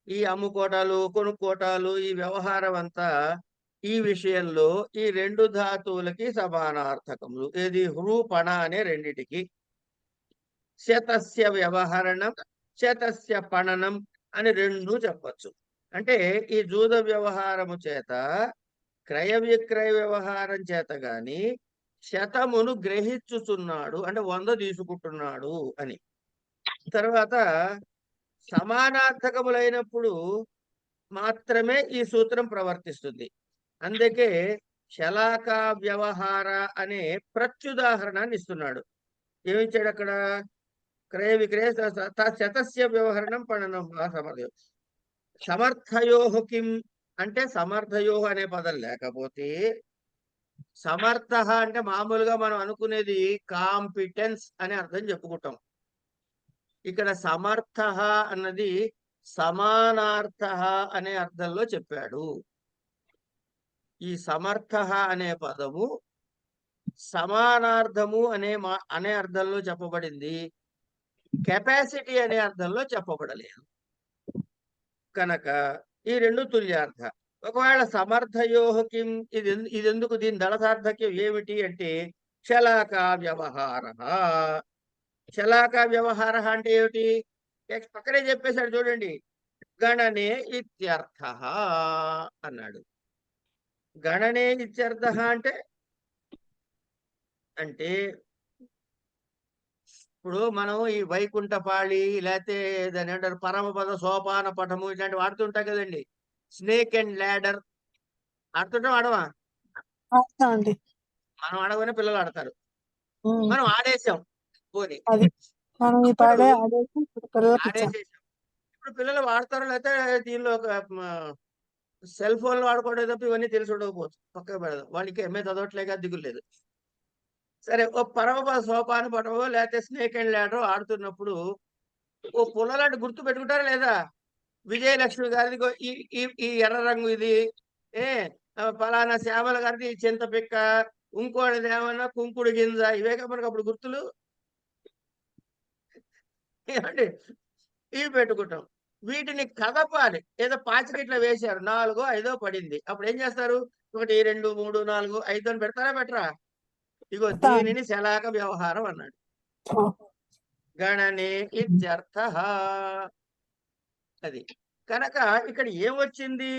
ఈ అమ్ముకోటాలు కొనుక్కోటాలు ఈ వ్యవహారం అంతా ఈ విషయంలో ఈ రెండు ధాతువులకి సమానార్థకములు. ఏది? హృపణ అనే రెండిటికి. శతస్య వ్యవహరణం, శతస్య పణనం అని రెండు చెప్పచ్చు. అంటే ఈ జూద వ్యవహారము చేత, క్రయ విక్రయ వ్యవహారం చేత గాని శతమును గ్రహించుచున్నాడు అంటే 100 తీసుకుంటున్నాడు అని. తర్వాత సమానార్థకములైనప్పుడు మాత్రమే ఈ సూత్రం ప్రవర్తిస్తుంది. అందుకే శలాక వ్యవహార అనే ప్రత్యుదాహరణాన్ని ఇస్తున్నాడు. ఏమిచ్చాడు అక్కడ? క్రయ విక్రయ శతస్య వ్యవహరణం పణనం సమర్థయో. సమర్థయోః కిం అంటే సమర్థయోః అనే పదం లేకపోతే, సమర్థ అంటే మామూలుగా మనం అనుకునేది కాంపిటెన్స్ అనే అర్థం చెప్పుకుంటాం. ఇక్కడ సమర్థ అన్నది సమానార్థ అనే అర్థంలో చెప్పాడు. ఈ సమర్థ అనే పదము సమానార్థము అనే అర్థంలో చెప్పబడింది, కెపాసిటీ అనే అర్థంలో చెప్పబడలేదు. కనుక ఈ రెండు తుల్యార్థ. ఒకవేళ సమర్థయోః కిం, ఇదెందుకు, దీని దళసార్థక్యం ఏమిటి అంటే శలాకా వ్యవహార. శలాకా వ్యవహార అంటే ఏమిటి? పక్కనే చెప్పేశాడు చూడండి. గణనే ఇత్యర్థ అన్నాడు. గణనే ఇత్యర్థ అంటే అంటే ఇప్పుడు మనం ఈ వైకుంఠపాళి లేకపోతే దాని ఏమంటారు పరమపద సోపాన పటము ఇట్లాంటి వాడుతుంటాం కదండి. స్నేక్ అండ్ ల్యాడర్ ఆడుతుంటాం, ఆడవా? అండి. మనం ఆడగానే పిల్లలు ఆడతారు. మనం ఆడేసాం పోనీ, అది మనం ఈ అప్పుడు పాడే ఆడేసి ఇప్పుడు పిల్లలకి ఇచ్చాం. ఆడేసేసాం. ఇప్పుడు పిల్లలు వాడతారు, లేకపోతే దీనిలో ఒక సెల్ ఫోన్ లో ఆడుకోవడం తప్ప ఇవన్నీ తెలిసి ఉండకపోవచ్చు. పక్కకు పెడదాం, వాళ్ళకి ఎంఏ చదవట్లేక దిగులు లేదు. సరే, ఓ పరమపద సోపాన పటమో లేకపోతే స్నేక్ అండ్ ల్యాడర్ ఆడుతున్నప్పుడు ఓ పుల్లలాంటి గుర్తు పెట్టుకుంటారా లేదా? విజయలక్ష్మి గారిది ఈ ఈ ఈ ఎర్ర రంగు ఇది, ఫలానా శ్యామల గారిది చింతపిక్క, ఇంకోటిది ఏమన్నా కుంకుడు గింజ, ఇవేగా మనకు అప్పుడు గుర్తులు. ఏమండి? ఇవి పెట్టుకుంటాం. వీటిని కదపాలి. ఏదో పాచికిట్లా వేశారు, 4 5 పడింది. అప్పుడు ఏం చేస్తారు? 1 2 3 4 5 అని పెడతారా పెట్టరా? ఇగో దీనిని శలాక వ్యవహారం అన్నాడు. గణనే ఇత్యర్థ. అది కనుక ఇక్కడ ఏమొచ్చింది?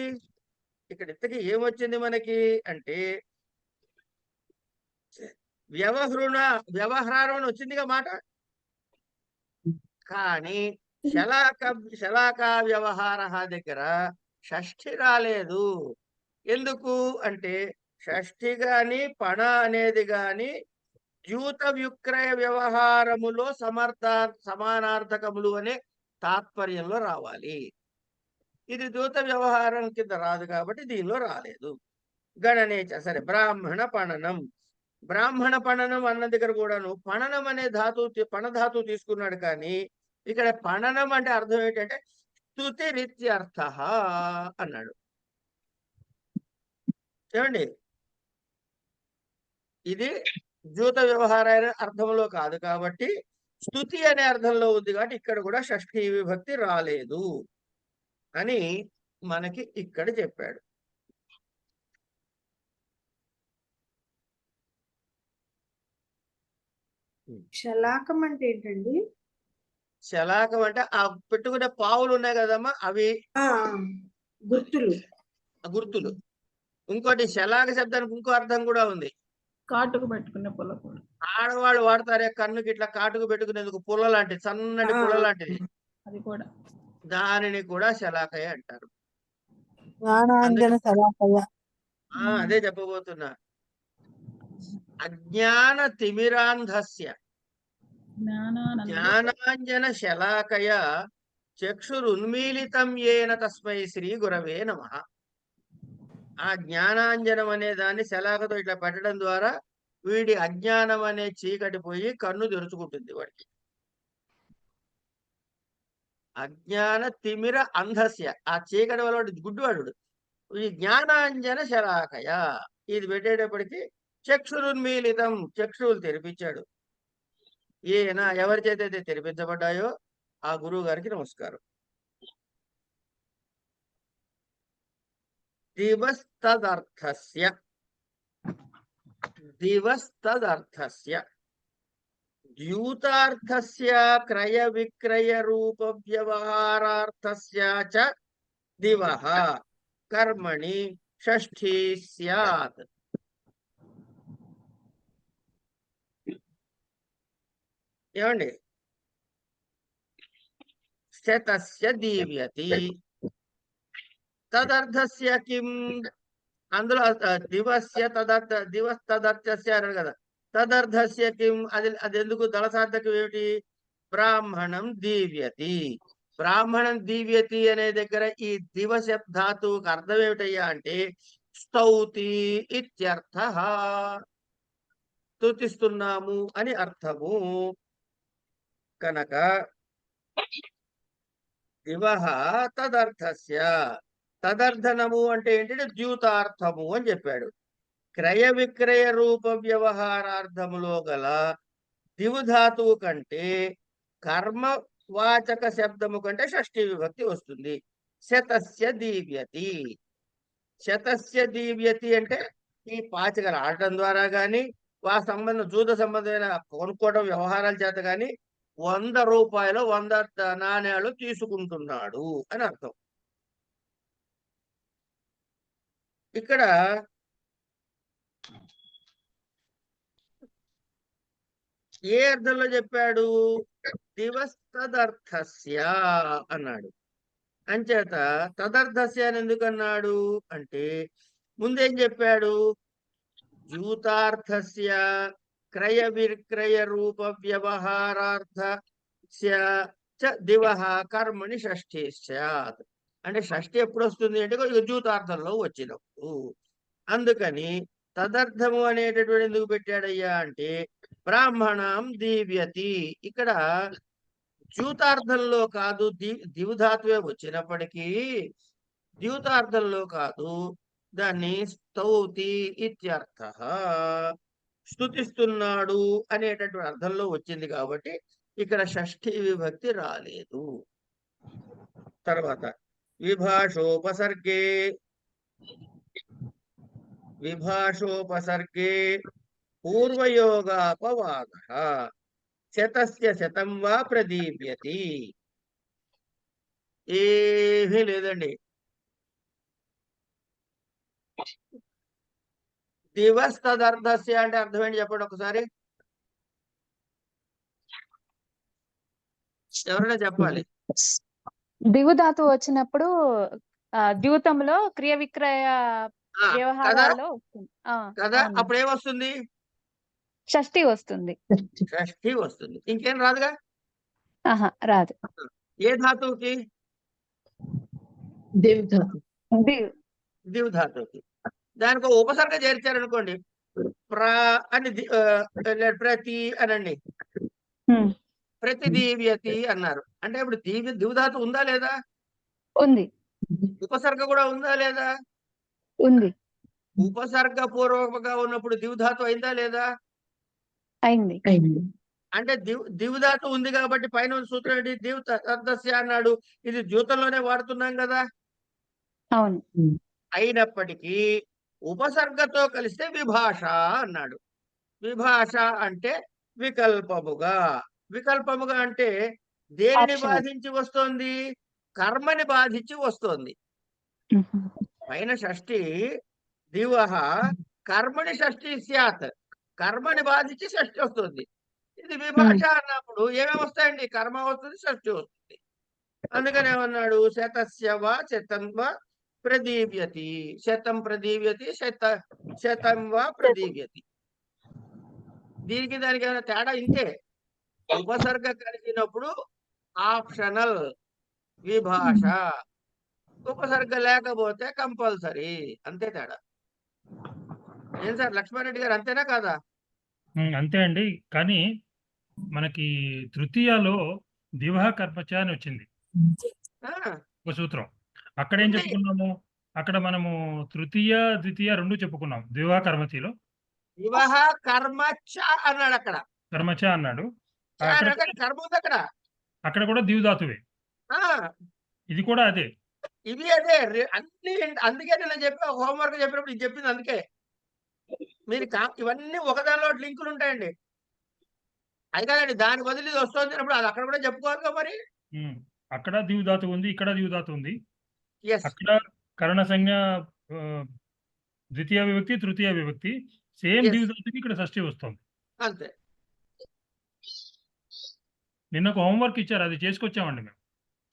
ఇక్కడ ఇంతకీ ఏమొచ్చింది మనకి అంటే వ్యవహారం అని వచ్చిందిగా మాట. కానీ శలాక వ్యవహార దగ్గర షష్ఠి రాలేదు. ఎందుకు అంటే షష్ఠి గాని పణ అనేది గాని ద్యూత విక్రయ వ్యవహారములో సమానార్థకములు అనే తాత్పర్యంలో రావాలి. ఇది దూత వ్యవహారం కింద రాదు కాబట్టి దీనిలో రాలేదు. గణనేచ. సరే, బ్రాహ్మణ పణనం. బ్రాహ్మణ పణనం అన్న దగ్గర కూడాను పణనం అనే పణధాతువు తీసుకున్నాడు. కానీ ఇక్కడ పణనం అంటే అర్థం ఏంటంటే స్తుతి రీత్యర్థ అన్నాడు. ఏమండి? ఇది ద్యూత వ్యవహార అర్థంలో కాదు కాబట్టి స్తుతి అనే అర్థంలో ఉంది కాబట్టి ఇక్కడ కూడా షష్ఠీ విభక్తి రాలేదు అని మనకి ఇక్కడ చెప్పాడు. శలాకం అంటే ఏంటండి? శలాకం అంటే ఆ పెట్టుకునే పావులు ఉన్నాయి కదమ్మా, అవి ఆ, గుర్తులు. గుర్తులు. ఇంకోటి శలాక శబ్దానికి ఇంకో అర్థం కూడా ఉంది. కాటుకు పెట్టుకునే పొలకూడు. ఆడవాళ్ళు వాడతారే కన్నుకి ఇట్లా కాటుకు పెట్టుకునేందుకు పుల్ల లాంటిది, సన్నటి పుల్ల లాంటిది, అది కూడా దానిని కూడా శలాకయ అంటారు. జ్ఞానాంజన శలాకయ. అదే చెప్పబోతున్నా. అజ్ఞాన తిమిరాంధస్య జ్ఞానాంజన శలాకయ చక్షురున్మీలితం ఏన తస్మై శ్రీ గురవే నమః. ఆ జ్ఞానాంజనం అనే దాన్ని శలాకతో ఇట్లా పెట్టడం ద్వారా వీడి అజ్ఞానం అనే చీకటి పోయి కన్ను తెరుచుకుంటుంది వాడికి. అజ్ఞాన తిమిర అంధస్య, ఆ చీకటి వల్ల వాడు గుడ్డివాడు. ఈ జ్ఞానాంజన శలాకయ ఇది పెట్టేటప్పటికి చక్షురున్మీలితం, చక్షువులు తెరిపించాడు. ఈయన ఎవరి చేత అయితే తెరిపించబడ్డాయో ఆ గురువు గారికి నమస్కారం. దివస్తదర్థస్య ద్యూతార్థస్య క్రయ విక్రయ రూప వ్యవహారార్థస్య చ దివః కర్మణి షష్ఠీ స్యాత్. ఏమండి? శతస్య దీవ్యతి తదర్థస్య కిం, అందులో దివస్య తదర్థ దివస్తదర్థస్య అన్నాడు కదా, తదర్థస్య కిం అది ఎందుకు దళసార్థకం ఏమిటి? బ్రాహ్మణం దీవ్యతి. బ్రాహ్మణం దీవ్యతి అనే దగ్గర ఈ దివశబ్ధాతువుకు అర్థం ఏమిటయ్యా అంటే స్తౌతి ఇత్యర్థః, స్తుతిస్తున్నాము అని అర్థము. కనుక దివః తదర్థస్య, తదర్థనము అంటే ఏంటంటే ద్యూతార్థము అని చెప్పాడు. క్రయ విక్రయ రూప వ్యవహారార్థములో గల దివుధాతువు కంటే కర్మవాచక శబ్దము కంటే షష్ఠీ విభక్తి వస్తుంది. శతస్య దీవ్యతి. శతస్య దీవ్యతి అంటే ఈ పాచికలు ఆడటం ద్వారా గాని జూద సంబంధమైన కొనుక్కోవడం వ్యవహారాల చేత గాని 100 రూపాయలు 100 నాణ్యాలు తీసుకుంటున్నాడు అని అర్థం. ఇక్కడ ఏ అర్థంలో చెప్పాడు? దివస్తదర్థస్య అన్నాడు. అంచేత తదర్థస్య అని ఎందుకు అన్నాడు అంటే ముందేం చెప్పాడు? ద్యూతార్థస్య క్రయ విక్రయ రూప వ్యవహారార్థస్య చ దివః కర్మణి షష్ఠీ స్యాత్. అంటే షష్ఠి ఎప్పుడు వస్తుంది అంటే ఇక ద్యూతార్థంలో వచ్చినప్పుడు. అందుకని తదర్థము అనేటటువంటి ఎందుకు పెట్టాడయ్యా అంటే బ్రాహ్మణం దీవ్యతి. ఇక్కడ ద్యూతార్థంలో కాదు, దివుధాతువే వచ్చినప్పటికీ ద్యూతార్థంలో కాదు, దాన్ని స్తౌతి ఇత్యర్థః, స్తుతిస్తున్నాడు అనేటటువంటి అర్థంలో వచ్చింది కాబట్టి ఇక్కడ షష్ఠీ విభక్తి రాలేదు. తర్వాత విభాషోపసర్గే పూర్వయోగాపవాదః శతస్య శతం వా ప్రదీప్యతి. ఏమీ లేదండి. దివస్తదర్థస్య అంటే అర్థం ఏంటి చెప్పండి ఒకసారి, ఎవరైనా చెప్పాలి. దిగుధాతు వచ్చినప్పుడు ద్యూతంలో క్రియ విక్రయ కదా వ్యవహారాల్లో వస్తుంది. కదా, అవును. అప్పుడు ఏమొస్తుంది? షష్ఠి వస్తుంది. షష్ఠి వస్తుంది. ఇంకేం రాదుగా. ఆహా, రాదు. ఏ ధాతువుకి? దివ్ దివుధాతువుకి. దానికి ఒక ఉపసర్గ చేర్చారనుకోండి, అని ప్రతి అనండి, హ్మ్. ప్రతిదీవ్యతి అన్నారు అంటే ఇప్పుడు దివుధాతు ఉందా లేదా? ఉంది. ఉపసర్గ కూడా ఉందా లేదా? ఉంది. ఉపసర్గ పూర్వకంగా ఉన్నప్పుడు దివ్ధాతు అయిందా లేదా? అయింది. అంటే దివ్ధాతు ఉంది కాబట్టి పైన ఉన్న సూత్రం ఏంటి? దివ్ తద్దస్య అన్నాడు. ఇది ద్యూతంలోనే వాడుతున్నాం కదా. అవును. అయినప్పటికీ ఉపసర్గతో కలిస్తే విభాష అన్నాడు. విభాష అంటే వికల్పముగా. వికల్పముగా అంటే దేనిని Optional. బాధించి వస్తోంది? కర్మని బాధించి వస్తోంది. మ్మ్. పైన షష్ఠి దివహ కర్మని షష్ఠి స్యాత్. కర్మని బాధించి షష్ఠి వస్తుంది. ఇది విభాష అన్నప్పుడు ఏమేమి వస్తాయండి? కర్మ వస్తుంది, షష్ఠి వస్తుంది. అందుకని ఏమన్నాడు? శతస్య వా శతం వా ప్రదీప్యతి. శతం ప్రదీప్యతి, శతం వా ప్రదీప్యతి. దీనికి దానికి ఏమైనా తేడా ఇంతే. ఉపసర్గ కలిసినప్పుడు ఆప్షనల్ విభాష, ఉపసర్గ లేకపోతే కంపల్సరీ, అంతే తేడా. ఏం సార్ లక్ష్మారెడ్డి గారు, అంతేనా కాదా? అంతే అండి. కానీ మనకి తృతీయలో దివహ కర్మచ అని వచ్చింది ఆ, ఒక సూత్రం. అక్కడ ఏం ఉంది. చెప్పుకున్నాము? అక్కడ మనము తృతీయ ద్వితీయ రెండు చెప్పుకున్నాం. దివహ కర్మతిలో వివాహ కర్మ చ అన్నాడు అక్కడ. కర్మచ అన్నాడు. చ అక్కడ అన్నాడు, కర్మ ఉంది అక్కడ. అక్కడ కూడా దివ్ధాతువే. ఆ, ఇది కూడా అదే. ఇవి అదే అన్ని. అందుకే నేను చెప్పి హోంవర్క్ చెప్పినప్పుడు ఇది చెప్పింది అందుకే. మీరు ఇవన్నీ ఒకదానిలో లింకులు ఉంటాయండి. అది కాదండి, దాని బదులు ఇది వస్తుంది అన్నప్పుడు అది అక్కడ కూడా చెప్పుకోవాలి కదా మరి. అక్కడ దివ్ధాతు ఉంది, ఇక్కడ దివ్ధాతు ఉంది. ఎస్, అక్కడ కరణ సంజ్ఞ ఆ, ద్వితీయ విభక్తి, తృతీయ విభక్తి. Same Yes. దివ్ధాతుకి ఇక్కడ షష్ఠి వస్తుంది. అంతే. నిన్న ఒక హోంవర్క్ ఇచ్చారు, అది చేసుకొచ్చామండి మేము.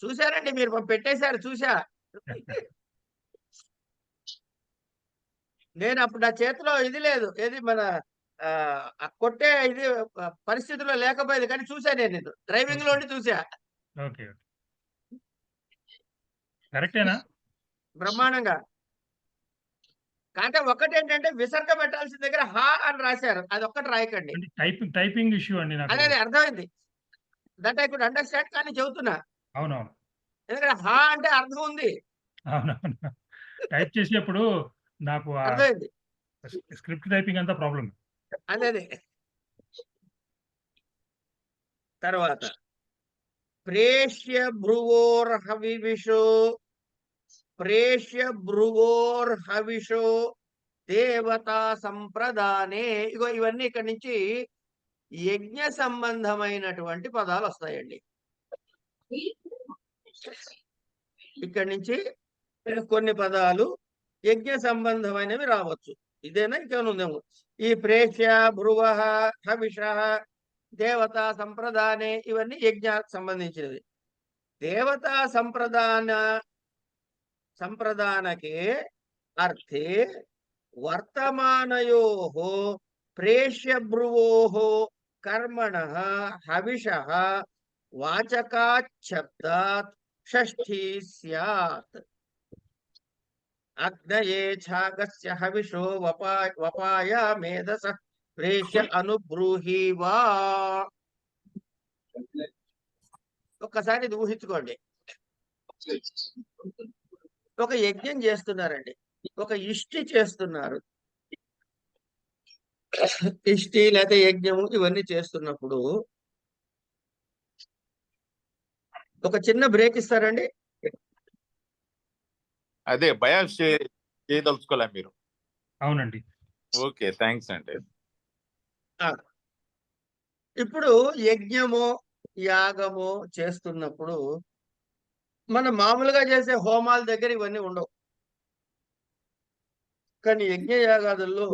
చూసారండి మీరు పెట్టేశారు, చూసా. నేను అప్పుడు నా చేతిలో ఇది లేదు, ఏది మన కొట్టే ఇది పరిస్థితిలో లేకపోయేది, కానీ చూసా నేను. ఇది డ్రైవింగ్ లోని చూసా. ఓకే, కరెక్టేనా? బ్రహ్మాండంగా. అంటే ఒక్కటేంటంటే విసర్గ పెట్టాల్సిన దగ్గర హా అని రాశారు, అది ఒక్కటి రాయకండి. అంటే టైపింగ్ ఇష్యూ అండి నాకు. అదే అర్థమైంది. దట్ ఐ కుడ్ అండర్స్టాండ్, కానీ చెబుతున్నా. అవునవును, ఎందుకంటే హా అంటే అర్థం ఉంది. అవునవును. టైప్ చేసేప్పుడు నాకు అర్థమైంది. స్క్రిప్ట్ టైపింగ్ అంతా ప్రాబ్లం. అదే తర్వాత ప్రేష్య భ్రువోర్హవిషో, ప్రేష్య భ్రువోర్హవిషో దేవతా సంప్రదానే. ఇగో ఇవన్నీ ఇక్కడి నుంచి యజ్ఞ సంబంధమైనటువంటి పదాలు వస్తాయండి. ఇక్కడి నుంచి కొన్ని పదాలు యజ్ఞ సంబంధమైనవి రావచ్చు. ఇదేనా ఇంకేమైనా ఉందేమో? ఈ ప్రేష్య భ్రువ హవిష దేవతా సంప్రదానే ఇవన్నీ యజ్ఞ సంబంధించినవి. దేవతా సంప్రదానకే అర్థే వర్తమానయో ప్రేష్య భ్రువో కర్మణ హవిష వాచకాశబ్దాత్ షష్ఠీ స్యాత్. అగ్నయే ఛాగస్య హవిషో వపాయ మేధస ప్రేష్య అనుబ్రూహి వా. ఒక్కసారి ఇది ఊహించుకోండి. ఒక యజ్ఞం చేస్తున్నారండి, ఒక ఇష్టి చేస్తున్నారు. ఇష్టి లేదా యజ్ఞము ఇవన్నీ చేస్తున్నప్పుడు ఒక చిన్న బ్రేక్ ఇస్తారండి. అదే బయాస్ చేయదలుచుకోలే మీరు. అవునండి. ఓకే, థ్యాంక్స్ అండి. ఇప్పుడు యజ్ఞము యాగము చేస్తున్నప్పుడు మనం మామూలుగా చేసే హోమాల దగ్గర ఇవన్నీ ఉండవు. కానీ యజ్ఞ యాగాదుల్లో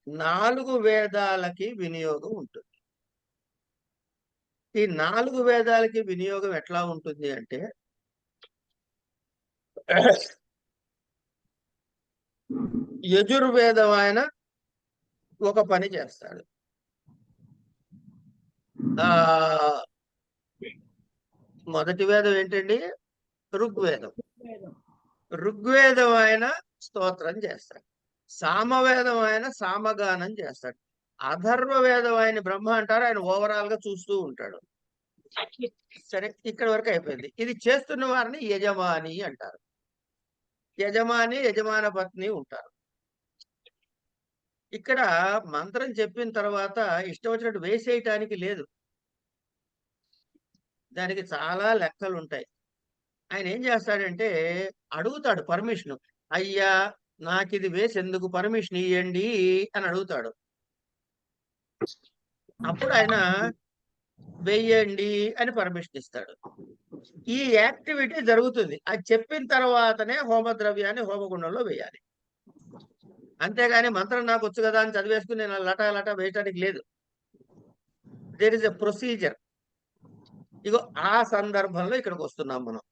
4 వేదాలకి వినియోగం ఉంటుంది. ఈ 4 వేదాలకి వినియోగం ఎట్లా ఉంటుంది అంటే, యజుర్వేదం ఆయన ఒక పని చేస్తాడు. మొదటి వేదం ఏంటండి? ఋగ్వేదం. ఋగ్వేదం ఆయన స్తోత్రం చేస్తాడు. సామవేదం ఆయన సామగానం చేస్తాడు. అథర్వ వేదం ఆయన బ్రహ్మ అంటారు, ఆయన ఓవరాల్ గా చూస్తూ ఉంటాడు. సరే, ఇక్కడ వరకు అయిపోయింది. ఇది చేస్తున్న వారిని యజమాని అంటారు. యజమాని యజమాన పత్ని ఉంటారు. ఇక్కడ మంత్రం చెప్పిన తర్వాత ఇష్టం వచ్చినట్టు వేసేయటానికి లేదు. దానికి చాలా లెక్కలు ఉంటాయి. ఆయన ఏం చేస్తాడంటే అడుగుతాడు పర్మిషన్. అయ్యా నాకు ఇది వేసేందుకు పర్మిషన్ ఇవ్వండి అని అడుగుతాడు. అప్పుడు ఆయన వెయ్యండి అని పర్మిషన్ ఇస్తాడు. ఈ యాక్టివిటీ జరుగుతుంది. అది చెప్పిన తర్వాతనే హోమద్రవ్యాన్ని హోమగుండంలో వేయాలి. అంతేగాని మంత్రం నాకు వచ్చు కదా అని చదివేసుకుని నేను లటా లటా వేయటానికి లేదు. There is a procedure. ఇగో ఆ సందర్భంలో ఇక్కడికి వస్తున్నాం మనం.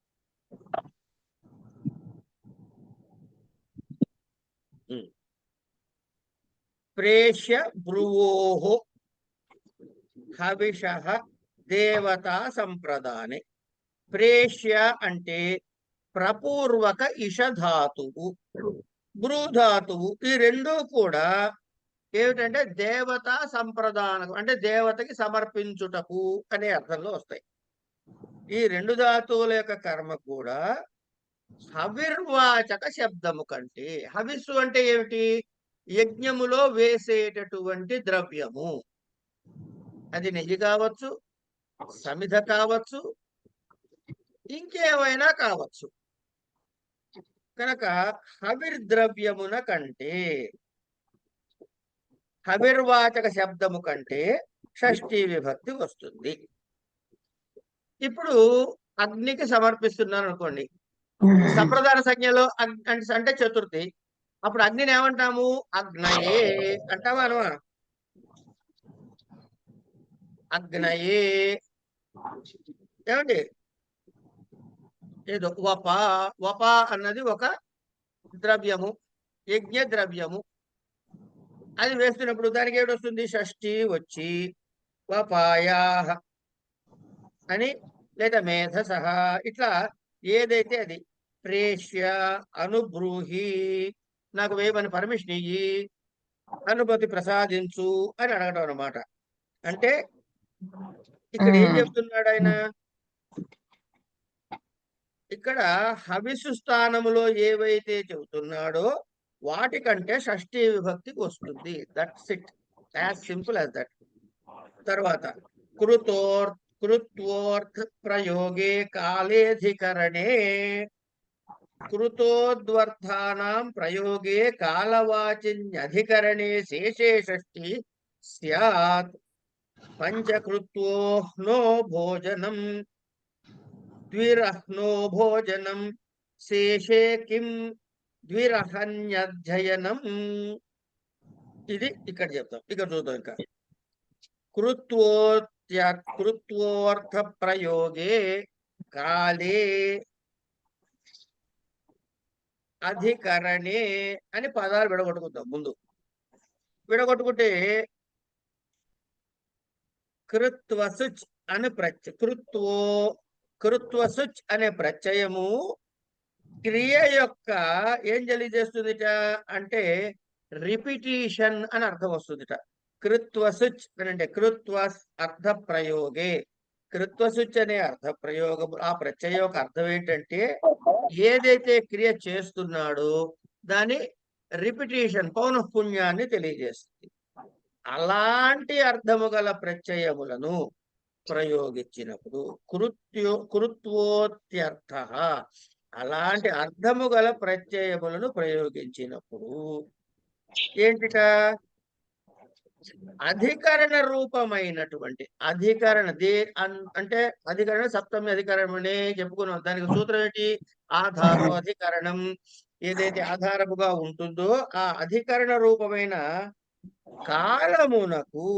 ప్రేష్య బ్రువోహో హవిషః దేవతా సంప్రదానే. ప్రేష్య అంటే ప్రపూర్వక ఇషధాతువు, భ్రూధాతువు. ఈ రెండూ కూడా ఏమిటంటే దేవతా సంప్రదానం, అంటే దేవతకి సమర్పించుటకు అనే అర్థంలో వస్తాయి. ఈ రెండు ధాతువుల యొక్క కర్మ కూడా హవిర్వాచక శబ్దము కంటే, హవిస్సు అంటే ఏమిటి? యజ్ఞములో వేసేటటువంటి ద్రవ్యము. అది నెయ్యి కావచ్చు, సమిధ కావచ్చు, ఇంకేమైనా కావచ్చు. కనుక హవిర్ద్రవ్యమున కంటే, హవిర్వాచక శబ్దము కంటే షష్ఠీ విభక్తి వస్తుంది. ఇప్పుడు అగ్నికి సమర్పిస్తున్నాను అనుకోండి, సంప్రదాయ సంజ్ఞలో అంటే చతుర్థి. అప్పుడు అగ్నిని ఏమంటాము? అగ్నయే అంటావా అనవా? అగ్నయే. ఏమండి? ఏదో వప అన్నది ఒక ద్రవ్యము, యజ్ఞ ద్రవ్యము. అది వేస్తున్నప్పుడు దానికి ఏమిటి వస్తుంది? షష్ఠి వచ్చి వపాయాహ అని, లేదా మేధసహ, ఇట్లా ఏదైతే అది. ప్రేష్య అనుబ్రూహి, నాకు వేయమని పర్మిషన్ ఇయ్యి, అనుమతి ప్రసాదించు అని అడగడం అన్నమాట. అంటే ఇక్కడ ఏం చెప్తున్నాడు ఆయన? ఇక్కడ హవిసు స్థానములో ఏవైతే చెబుతున్నాడో వాటికంటే షష్ఠీ విభక్తికి వస్తుంది. That's it, as simple as that. తర్వాత కృత్వోర్థ ప్రయోగే కాలేధికరణే, కృతోద్వర్థానాం ప్రయోగే కాలవాచిన్యధికరణే శేషే షష్ఠి స్యాత్. పంచకృత్వో భోజనం ద్విరహ్నో భోజనం శేషే కిం ద్విరహన్యధ్యయనం. ఇది ఇక్కడ చెప్తాం. ఇక్కడ చూద్దాం. ఇంకా కృత్వోర్థ ప్రయోగే కాలే అధికరణే అని పదాలు విడగొట్టుకుందాం. ముందు విడగొట్టుకుంటే కృత్వసుచ్ అని కృత్వసుచ్ అనే ప్రత్యయము క్రియ యొక్క ఏం తెలియజేస్తుందిట అంటే రిపిటీషన్ అని అర్థం వస్తుందిట. కృత్వసుచ్ అని అంటే కృత్వ అర్థ ప్రయోగే, కృత్వసుచ్ అనే అర్థ ప్రయోగం, ఆ ప్రత్యయం యొక్క అర్థం ఏంటంటే ఏదైతే క్రియ చేస్తున్నాడో దాని రిపిటీషన్, పౌనఃపుణ్యాన్ని తెలియజేస్తుంది. అలాంటి అర్థము గల ప్రత్యయములను ప్రయోగించినప్పుడు కృత్వోత్యర్థ, అలాంటి అర్థము గల ప్రత్యయములను ప్రయోగించినప్పుడు ఏంటిట? అధికరణ రూపమైనటువంటి అధికరణ అంటే అధికరణ సప్తమి అధికరణం అనే చెప్పుకున్నాం. దానికి సూత్రం ఏంటి? ఆధార అధికరణం. ఏదైతే ఆధారముగా ఉంటుందో ఆ అధికరణ రూపమైన కాలమునకు,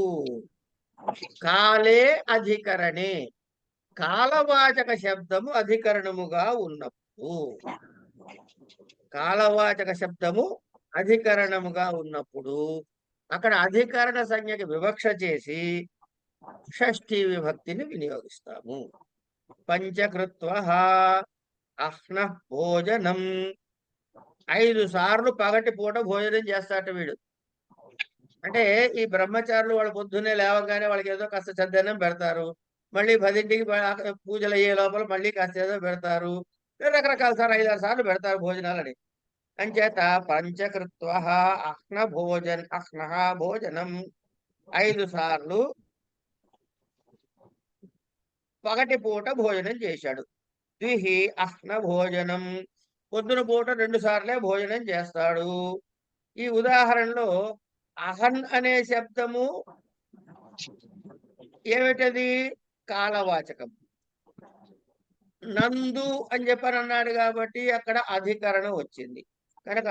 కాలే అధికరణే, కాలవాచక శబ్దము అధికరణముగా ఉన్నప్పుడు, కాలవాచక శబ్దము అధికరణముగా ఉన్నప్పుడు అక్కడ అధికరణ సంజ్ఞకి వివక్ష చేసి షష్ఠీ విభక్తిని వినియోగిస్తాము. పంచకృత్వ అహ్న భోజనం, 5 సార్లు పగటి పూట భోజనం చేస్తాట వీడు. అంటే ఈ బ్రహ్మచారులు వాళ్ళు పొద్దున్నే లేవగానే వాళ్ళకి ఏదో కాస్త చద్దన్నం పెడతారు, మళ్ళీ 10ంటికి పూజలు అయ్యే లోపల మళ్ళీ కాస్త ఏదో పెడతారు, రకరకాల సార్లు 5-6 సార్లు పెడతారు భోజనాలని. అంచేత పంచకృత్వ అహ్నః భోజనం 5 సార్లు పగటి పూట భోజనం చేశాడు. ద్విహి అహ్న భోజనం, పొద్దున పూట 2 సార్లే భోజనం చేస్తాడు. ఈ ఉదాహరణలో అహన్ అనే శబ్దము ఏమిటది? కాలవాచకం. నందు అని చెప్పని అన్నాడు కాబట్టి అక్కడ అధికరణం వచ్చింది. కనుక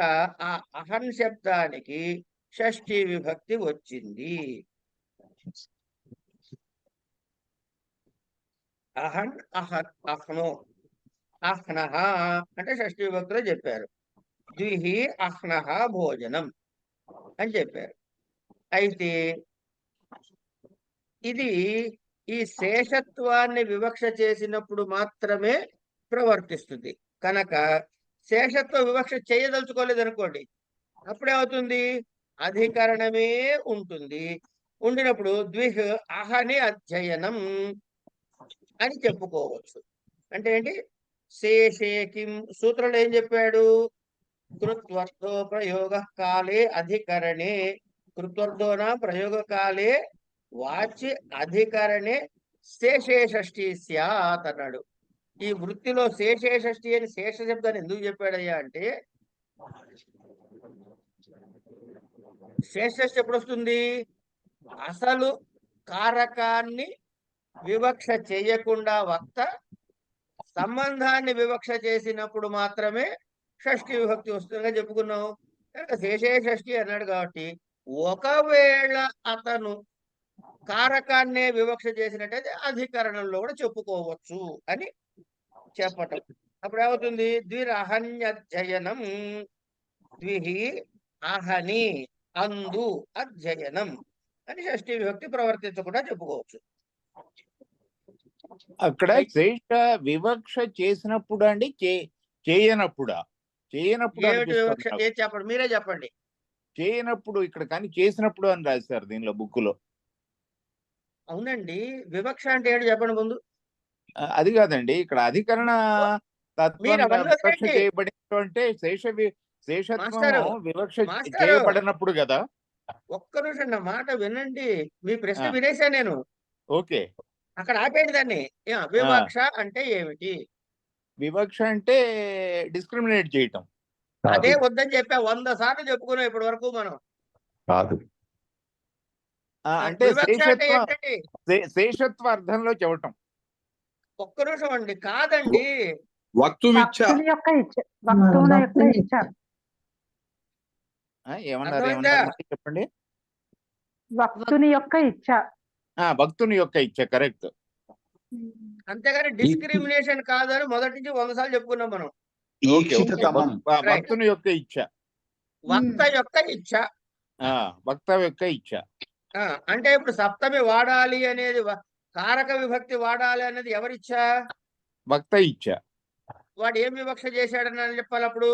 ఆ అహన్ శబ్దానికి షష్ఠీ విభక్తి వచ్చింది. అహన్ అహ్నో అహ్నః అంటే షష్ఠీ విభక్తిలో చెప్పారు. ద్విహి అహ్నః భోజనం అని చెప్పారు. అయితే ఇది ఈ శేషత్వాన్ని వివక్ష చేసినప్పుడు మాత్రమే ప్రవర్తిస్తుంది. కనుక శేషత్వ వివక్ష చేయదలుచుకోలేదు అనుకోండి, అప్పుడేమవుతుంది? అధికరణమే ఉంటుంది. ఉండినప్పుడు ద్విహ్ అహని అధ్యయనం అని చెప్పుకోవచ్చు. అంటే ఏంటి? శేషే కిం సూత్రంలో ఏం చెప్పాడు? కృత్వర్థో ప్రయోగ కాలే అధికరణే, కృత్వర్థోన ప్రయోగ కాలే వాచ్య అధికరణే శేషే షష్ఠీ స్యాత్ అన్నాడు. ఈ వృత్తిలో శేషే షష్ఠి అని శేష శబ్దాన్ని ఎందుకు చెప్పాడయ్యా అంటే, శేష షష్ఠి ఎప్పుడు వస్తుంది? అసలు కారకాన్ని వివక్ష చేయకుండా వక్త సంబంధాన్ని వివక్ష చేసినప్పుడు మాత్రమే షష్ఠి విభక్తి వస్తుందిగా చెప్పుకున్నాం. కనుక శేషే షష్ఠి అన్నాడు కాబట్టి ఒకవేళ అతను కారకాన్నే వివక్ష చేసినట్టయితే అధికరణంలో కూడా చెప్పుకోవచ్చు అని చెప్పటం. అప్పుడు ఏమవుతుంది? ద్విరహన్యధ్యయనం, ద్విహి అహని అందు అధ్యయనం అని షష్ఠీ విభక్తి ప్రవర్తించకుండా చెప్పుకోవచ్చు. అక్కడ శేష వివక్ష చేసినప్పుడు అండి, చేయనప్పుడా? చేయనప్పుడు ఏమిటి వివక్ష? అనిపిస్తుంది. ఏది చెప్పండి, మీరే చెప్పండి. చేయనప్పుడు ఇక్కడ, కానీ చేసినప్పుడు అని రాశారు దీనిలో బుక్ లో. అవునండి, వివక్ష అంటే ఏంటి చెప్పండి ముందు. అది కాదండి, ఇక్కడ అధికరణ మీరు తత్వంగా అవన్నీ వివక్ష వదిలేండి. చేయబడినట్టు అంటే శేషత్వము మాస్టారు, వివక్ష మాస్టారు, చేయబడినప్పుడు కదా. ఒక్క నిమిషం నా మాట వినండి. మీ ప్రశ్న ఆ, వినేశా నేను. ఓకే. అక్కడ ఆపేయండి దాన్ని. వివక్ష అంటే ఏమిటి? వివక్ష అంటే డిస్క్రిమినేట్ చేయటం. అదే వద్దని చెప్పా 100 సార్లు చెప్పుకున్నాం ఇప్పటి వరకు మనం. కాదు. అంటే వివక్ష అంటే ఏంటండి? శేషత్వ అర్థంలో చెప్పటం. ఒక్క నిమిషం అండి, కాదండి. వక్తుమిచ్చ. భక్తుని యొక్క ఇచ్చ, భక్తుని యొక్క ఇచ్చ. ఏమన్నారు? అర్థమైందా? ఏమన్నారు మళ్ళీ చెప్పండి. భక్తుని యొక్క ఇచ్చ. భక్తుని యొక్క ఇచ్చ, కరెక్ట్. అంతేగాని డిస్క్రిమినేషన్ కాదని మొదటి నుంచి 100 సార్లు చెప్పుకున్నాం మనం. ఈక్షితమం. భక్తుని యొక్క ఇచ్చ, వక్త యొక్క ఇచ్చ. భక్త యొక్క ఇచ్చ. అంటే ఇప్పుడు సప్తమి వాడాలి అనేది కారక విభక్తి వాడాలి అనేది ఎవరిచ్చ? భక్త ఇచ్చ. వాడు ఏం వివక్ష చేశాడని చెప్పాలి అప్పుడు?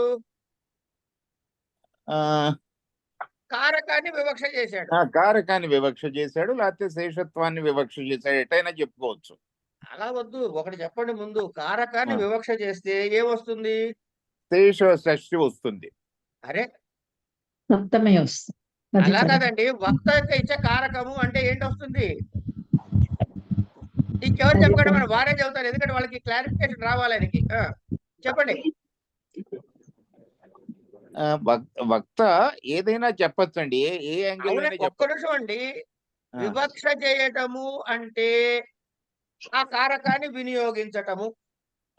కారకాన్ని వివక్ష చేశాడు. కారకాన్ని వివక్ష చేశాడు, లేకపోతే శేషత్వాన్ని వివక్ష చేశాడు, ఎటైనా చెప్పుకోవచ్చు. అలా వద్దు, ఒకటి చెప్పండి ముందు. కారకాన్ని వివక్ష చేస్తే ఏమొస్తుంది? శేష షష్ఠి వస్తుంది. అరే సప్తమే వస్తుంది. అలా కాదండి, వక్త యొక్క ఇచ్చ కారకము అంటే ఏంటి వస్తుంది? ఇంకెవరు చెప్పకండి, మనం వారే చెబుతారు, ఎందుకంటే వాళ్ళకి క్లారిఫికేషన్ రావాలి ఆయనకి. చెప్పండి. వక్త ఏదైనా చెప్పచ్చండి, ఏ యాంగిల్ అయినా ఒక్క చెప్పచ్చు. నిమిషం అండి. వివక్ష చేయటము అంటే ఆ కారకాన్ని వినియోగించటము.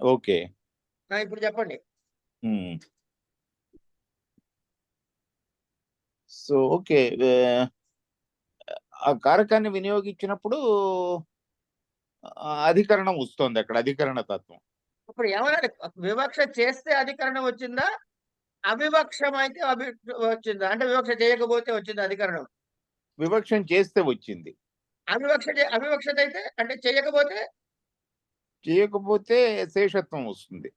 ఓకే. ఇప్పుడు చెప్పండి. సో ఓకే, ఆ కారకాన్ని వినియోగించినప్పుడు అధికరణం వస్తుంది అక్కడ, అధికరణ తత్వం. ఇప్పుడు ఏమన్నా వివక్ష చేస్తే అధికరణం వచ్చిందా, అవివక్షం అయితే వచ్చిందా? అంటే వివక్ష చేయకపోతే వచ్చింది అధికరణం? వివక్షం చేస్తే వచ్చింది. అవివక్షత అయితే అంటే చేయకపోతే శేషత్వం వస్తుంది.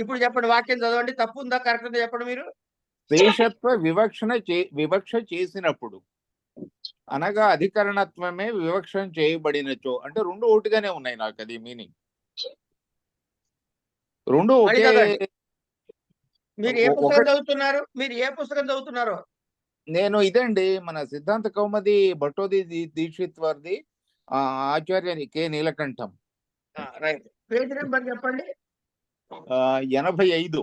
ఇప్పుడు చెప్పండి, వాక్యం చదవండి. తప్పు ఉందా కరెక్ట్ ఉందా చెప్పండి మీరు. శేషత్వ వివక్ష చేసినప్పుడు అనగా అధికరణత్వమే వివక్షం చేయబడినచో, అంటే రెండు ఒకటిగానే ఉన్నాయి. నాకు అది మీనింగ్ రెండు ఒకే. మీరు ఏ పుస్తకం ఒకటి చదువుతున్నారు? మీరు ఏ పుస్తకం చదువుతున్నారు? నేను ఇదండి మన సిద్ధాంత కౌముది భట్టోది దీక్షిత్ వారిది ఆచార్య కె నీలకంఠం. రైట్. పేజ్ నెంబర్ చెప్పండి. 85.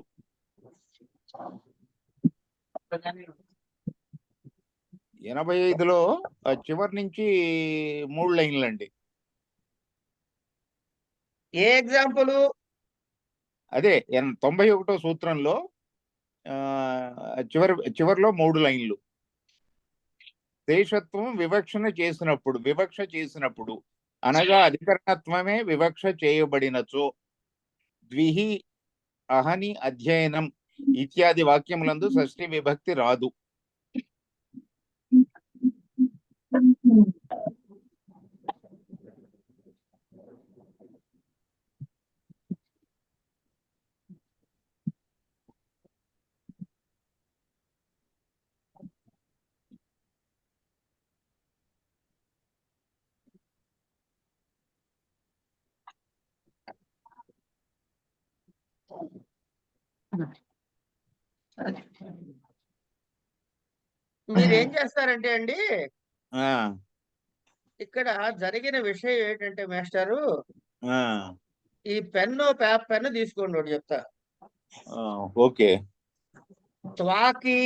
85లో చివరి నుంచి 3 లైన్లండి. ఏ ఎగ్జాంపుల్? అదే 91వ సూత్రంలో చివరిలో 3 లైన్లు. శేషత్వం వివక్ష చేసినప్పుడు అనగా అధికరణత్వమే వివక్ష చేయబడినచో ద్విహి అహని అధ్యయనం ఇత్యాది వాక్యములందు షష్ఠి విభక్తి రాదు. మీరేం చేస్తారంటే అండి, ఆ ఇక్కడ జరిగిన విషయం ఏంటంటే మాస్టారు, ఆ ఈ పెన్ను పెన్ను తీసుకోండి, ఒకటి చెప్తా. ఓకే. త్వాకి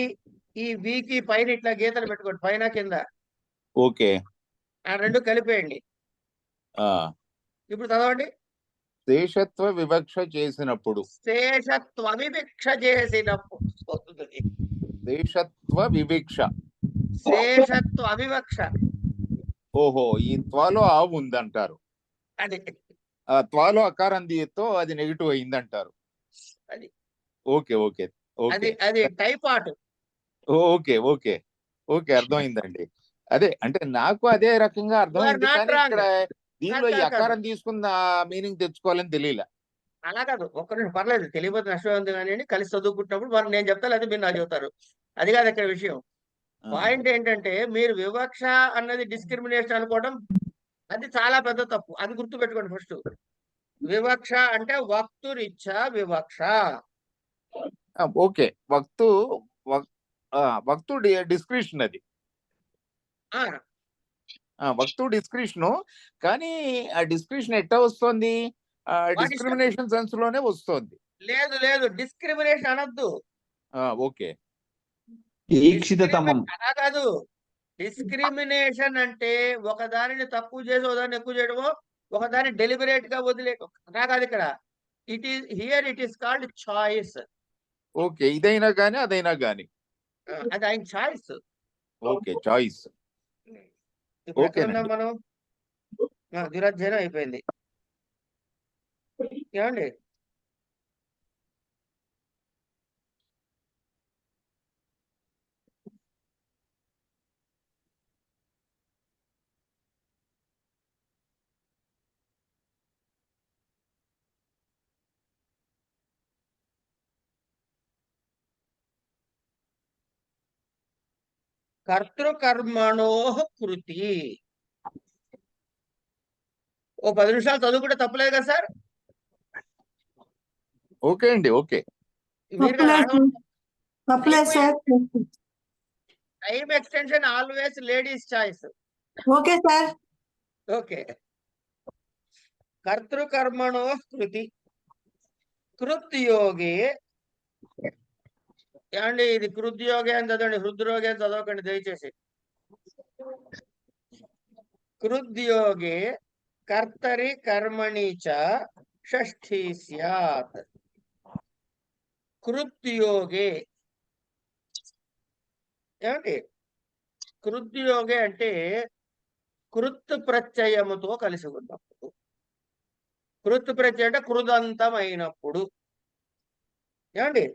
ఈ వీకి పైన ఇట్లా గీతలు పెట్టుకోండి, పైన కింద. ఓకే. ఆ రెండు కలిపేయండి. ఇప్పుడు చదవండి. శేషత్వ వివక్ష చేసినప్పుడు. శేషత్వ వివక్ష చేసినప్పుడు. శేషత్వ వివక్ష. శేషత్వ అవివక్ష. ఓహో, ఈ త్వాలో ఆవు ఉందంటారు. అది ఆ త్వాలో అకారం తో అది నెగిటివ్ అయిందంటారు. అది ఓకే ఓకే అది ఓకే అది type art. Okay okay okay అర్థమైందండి. అదే అంటే నాకు అదే రకంగా అర్థమైంది, not కానీ wrong. ఇక్కడ దీనిలో ఈ కాదు. అకారం తీసుకున్న మీనింగ్ తెచ్చుకోవాలని తెలియలే. అలా కాదు, ఒక్క నిమిషం పర్లేదు, తెలియకపోతే నష్టం ఉంది కానీ కలిసి చదువుకుంటున్నప్పుడు మరి నేను చెప్తా, లేదా మీరు నాకు చెబుతారు. అది కాదు ఇక్కడ విషయం. పాయింట్ ఏంటంటే, మీరు వివక్ష అన్నది డిస్క్రిమినేషన్ అనుకోవడం అది చాలా పెద్ద తప్పు. అది గుర్తు పెట్టుకోండి ఫస్ట్. వివక్ష అంటే వక్తురిచ్చ వివక్ష. ఓకే, వక్తు డిస్క్రిప్షన్ అది. వక్తు డిస్క్రిప్షన్, కానీ ఆ డిస్క్రిప్షన్ ఎట్టా వస్తుంది? డిస్క్రిమినేషన్ సెన్స్ లోనే వస్తుంది. లేదు లేదు, డిస్క్రిమినేషన్ అనొద్దు. ఓకే. ఈక్షితతమం. అలా కాదు. డిస్క్రిమినేషన్ అంటే ఒక దానిని తక్కువ చేసి ఒక దాన్ని ఎక్కువ చేయడమో, ఒక దాన్ని డెలిబరేట్ గా వదిలేయడం కాదు ఇక్కడ. It is called choice. Okay, ఇదైనా కానీ అదైనా కానీ అది ఆయన చాయిస్. Okay, choice. ఇప్పుడు ఎక్కడ ఉన్నాం మనం? దురధ్యయనం అయిపోయింది ఏమండి? కర్తృకర్మణో కృతి. ఓ 10 నిమిషాలు చదువుకుంటే తప్పలేదు కదా సార్? ఓకే అండి, okay. Time extension always ladies choice. Okay sir. Okay. కర్తృకర్మణో కృతి కృత్యోగి. ఏమండి, ఇది కృత్యోగి అని చదవండి, హృద్రోగి అని చదవకండి దయచేసి. కృద్యోగే కర్తరి కర్మణి చ షష్ఠీ స్యాత్. కృత్యోగే ఏమండి? కృత్యోగే అంటే కృత్ ప్రత్యయముతో కలిసి ఉన్నప్పుడు. కృత్ ప్రత్యయం అంటే కృదంతమైనప్పుడు. ఏమండి?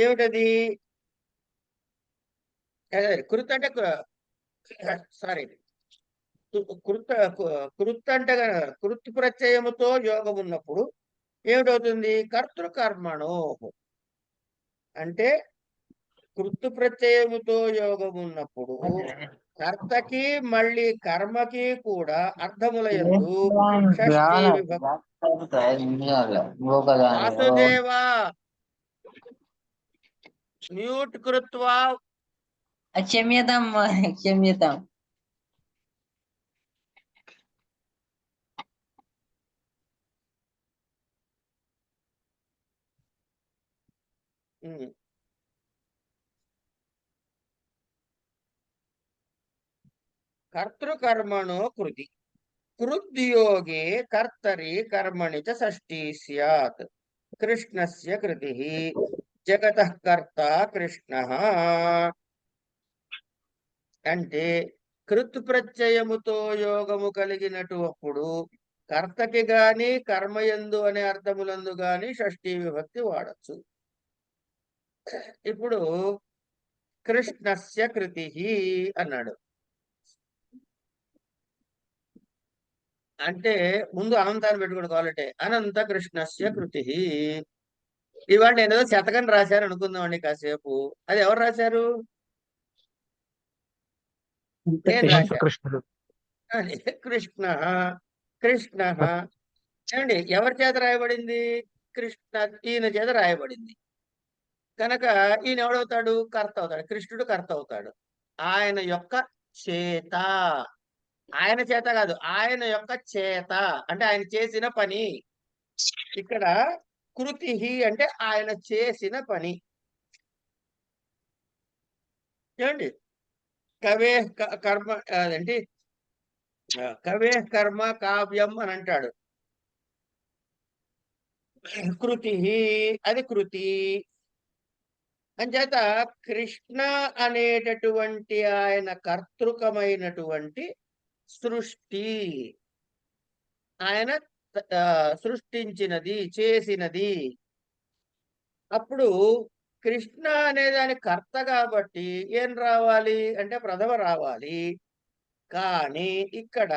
ఏమిటది? కృత్ అంటే సారీ, కృత్ అంటే కృత్ ప్రత్యయముతో యోగం ఉన్నప్పుడు ఏమిటవుతుంది? కర్తృకర్మణో అంటే కృత్ ప్రత్యయముతో యోగం ఉన్నప్పుడు కర్తకి మళ్ళీ కర్మకి కూడా అర్థముల యందు షష్ఠీ విభక్తి. వాసుదేవా మ్యూట్ కృత్వా క్షమ్యతాం క్షమ్యతాం. ఉమ్. కర్తృకర్మణో కృతి కృద్యోగే కర్తరి కర్మణి చ షష్ఠీ స్యాత్ కృష్ణస్య కృతి జగతః కర్త కృష్ణః. అంటే కృత్ ప్రత్యయముతో యోగము కలిగినప్పుడు కర్తకి గాని కర్మయందు అనే అర్థములందు గాని షష్ఠీ విభక్తి వాడచ్చు. ఇప్పుడు కృష్ణస్య కృతి అన్నాడు. అంటే ముందు అనంతాన్ని పెట్టుకుని కావాలంటే అనంత కృష్ణస్య కృతి. ఇవాళ నేను ఏదో శతకం రాశాను అనుకుందామండి కాసేపు. అది ఎవరు రాశారు? నేను రాశాను. కృష్ణుడు. అది కృష్ణ కృష్ణ. ఏమండి ఎవరి చేత రాయబడింది? కృష్ణ ఈయన చేత రాయబడింది కనుక ఈయన ఎవడవుతాడు? కర్త అవుతాడు. కృష్ణుడు కర్త అవుతాడు. ఆయన యొక్క చేత, ఆయన చేత కాదు, ఆయన యొక్క చేత అంటే ఆయన చేసిన పని. ఇక్కడ కృతి అంటే ఆయన చేసిన పని. ఏమండి కవే కర్మ అదేంటి కవే కర్మ కావ్యం అని అంటాడు. కృతి అది కృతి అంచేత కృష్ణ అనేటటువంటి ఆయన కర్తృకమైనటువంటి సృష్టి, ఆయన సృష్టించినది, చేసినది. అప్పుడు కృష్ణ అనేదాని కర్త కాబట్టి ఏం రావాలి అంటే ప్రథమ రావాలి. కానీ ఇక్కడ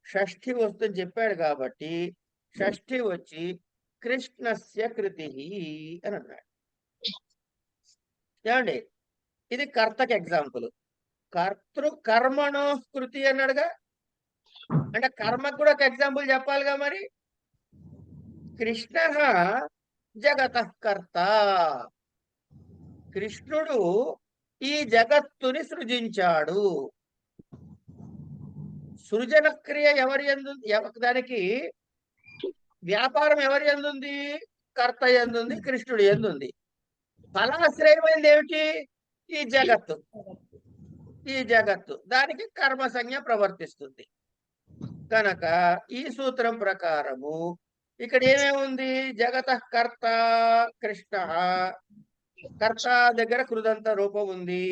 షష్ఠి వస్తుందని చెప్పాడు కాబట్టి షష్ఠి వచ్చి కృష్ణస్య కృతి అని అన్నాడు. ఏమండి ఇది కర్తకి ఎగ్జాంపుల్. కర్తృ కర్మణో కృతి అన్నాడుగా, అంటే కర్మకు కూడా ఒక ఎగ్జాంపుల్ చెప్పాలిగా. మరి కృష్ణ జగతః కర్త, కృష్ణుడు ఈ జగత్తుని సృజించాడు. సృజన క్రియ ఎవరి యందు, దానికి వ్యాపారం ఎవరి యందుంది? కర్త యందుంది, కృష్ణుడు యందుంది. ఫలాశ్రయమైంది ఏమిటి? ఈ జగత్తు. ఈ జగత్తు దానికి కర్మ సంజ్ఞ ప్రవర్తిస్తుంది కనుక ఈ సూత్రం ప్రకారము ఇక్కడ ఏమేముంది? జగతః కర్త కృష్ణ. కర్త దగ్గర కృదంత రూపం ఉంది,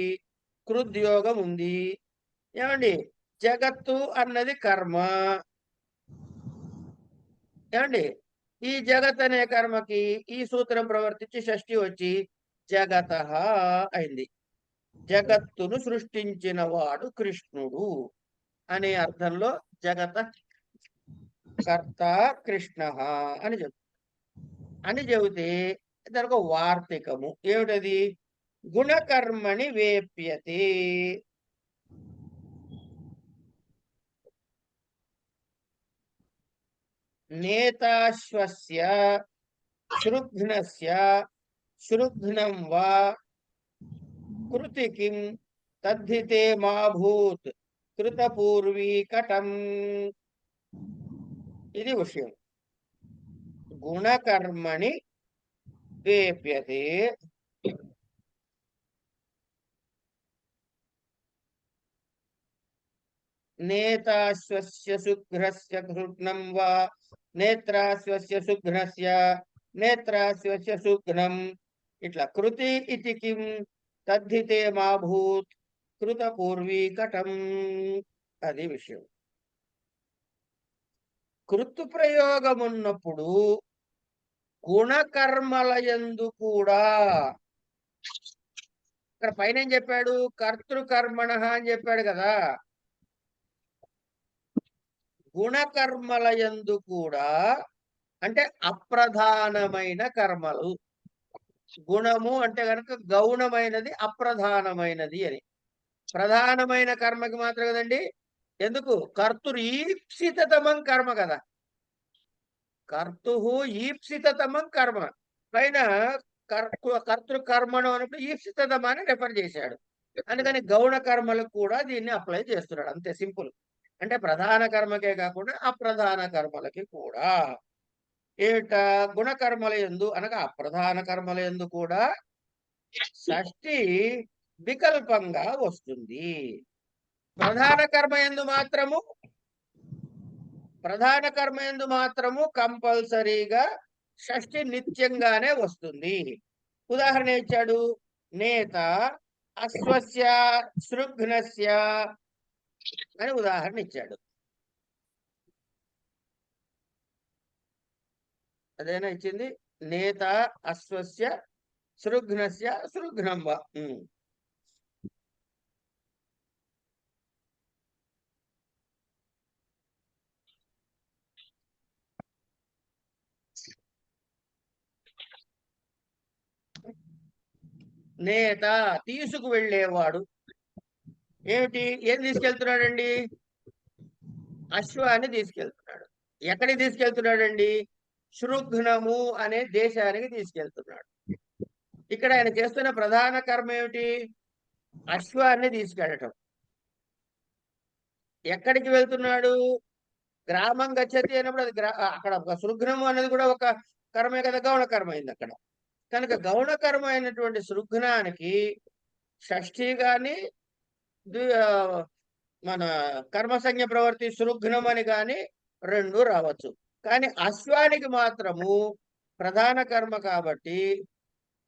కృద్యోగం ఉంది. ఏమండి జగత్తు అన్నది కర్మ. ఏమండి ఈ జగత్ అనే కర్మకి ఈ సూత్రం ప్రవర్తించి షష్ఠి వచ్చి జగతః అయింది. జగత్తును సృష్టించిన వాడు కృష్ణుడు అనే అర్థంలో జగత కర్త కృష్ణ అని చెబితే దానికి వార్తికము ఏమిటది? గుణకర్మణి వేప్యతే. నేతాశ్వస్య శృఘ్నస్య శృఘ్నం వా కృతి కిం తద్ధితే మా భూత్ కృతపూర్వీకటం. ఇది విషయం. గుణకర్మణి వేప్యతే. నేతాశ్వస్య శుఘ్రస్య శృఘ్నం వా నేత్రాశ్వస్య శుఘ్నస్య నేత్రాశ్వస్య శుఘ్నం. ఇట్లా కృతి ఇతి కిం తద్ధితే మా భూత్ కృత పూర్వీకటం. అది విషయం. కృతు ప్రయోగమున్నప్పుడు గుణకర్మలయందు కూడా, ఇక్కడ పైన ఏం చెప్పాడు? కర్తృకర్మణ అని చెప్పాడు కదా. గుణకర్మలయందు కూడా అంటే అప్రధానమైన కర్మలు. గుణము అంటే కనుక గౌణమైనది, అప్రధానమైనది అని. ప్రధానమైన కర్మకి మాత్రం కదండి. ఎందుకు? కర్తురు ఈప్సితతమం కర్మ కదా. కర్తు ఈప్సితతమం కర్మ. పైన కర్తృకర్మణం అన్నప్పుడు ఈప్సితమ అని రెఫర్ చేశాడు. అందుకని గౌణ కర్మలకు కూడా దీన్ని అప్లై చేస్తున్నాడు. అంతే సింపుల్. అంటే ప్రధాన కర్మకే కాకుండా అప్రధాన కర్మలకి కూడా. ఏట గుణకర్మల యందు అనగా అప్రధాన కర్మల యందు కూడా షష్ఠి వికల్పంగా వస్తుంది. ప్రధాన కర్మ యందు మాత్రము కంపల్సరీగా షష్ఠి నిత్యంగానే వస్తుంది. ఉదాహరణ ఇచ్చాడు. నేత అశ్వస్య సృఘ్నస్య అని ఉదాహరణ ఇచ్చాడు. అదేనా ఇచ్చింది? నేత అశ్వస్య సృఘ్నస్య సృఘ్నం వా. నేత తీసుకు వెళ్ళేవాడు. ఏం తీసుకెళ్తున్నాడండి? అశ్వాన్ని తీసుకెళ్తున్నాడు. ఎక్కడికి తీసుకెళ్తున్నాడండి? శృఘ్నము అనే దేశానికి తీసుకెళ్తున్నాడు. ఇక్కడ ఆయన చేస్తున్న ప్రధాన కర్మ ఏమిటి? అశ్వాన్ని తీసుకెళ్ళటం. ఎక్కడికి వెళ్తున్నాడు? గ్రామం గచ్చతి అన్నప్పుడు అది అక్కడ శృఘ్నము అనేది కూడా ఒక కర్మే కదా, గౌణ కర్మ అయింది అక్కడ. కనుక గౌణ కర్మ అయినటువంటి శృఘ్నానికి షష్ఠి గాని మన కర్మసంజ్ఞ ప్రవర్తి శృఘ్నం అని కానీ రెండు రావచ్చు. కానీ అశ్వానికి మాత్రము ప్రధాన కర్మ కాబట్టి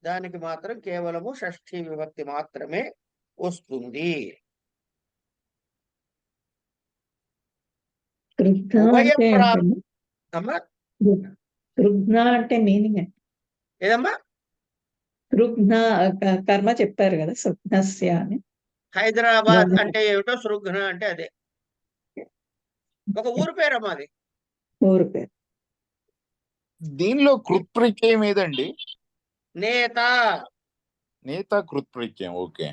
దానికి మాత్రం కేవలము షష్ఠి విభక్తి మాత్రమే వస్తుంది. అంటే మీనింగ్ ఏదమ్మా? కర్మ చెప్పారు కదా, శృఘ్నస్య అని. హైదరాబాద్ అంటే ఏమిటో, శృఘ్న అంటే అదే ఒక ఊరు పేరమ్మా, అది ఊరు పేరు. దీనిలో కృత్ప్రత్యయం ఏదండి? నేత. నేత కృత్ప్రత్యయం. ఓకే.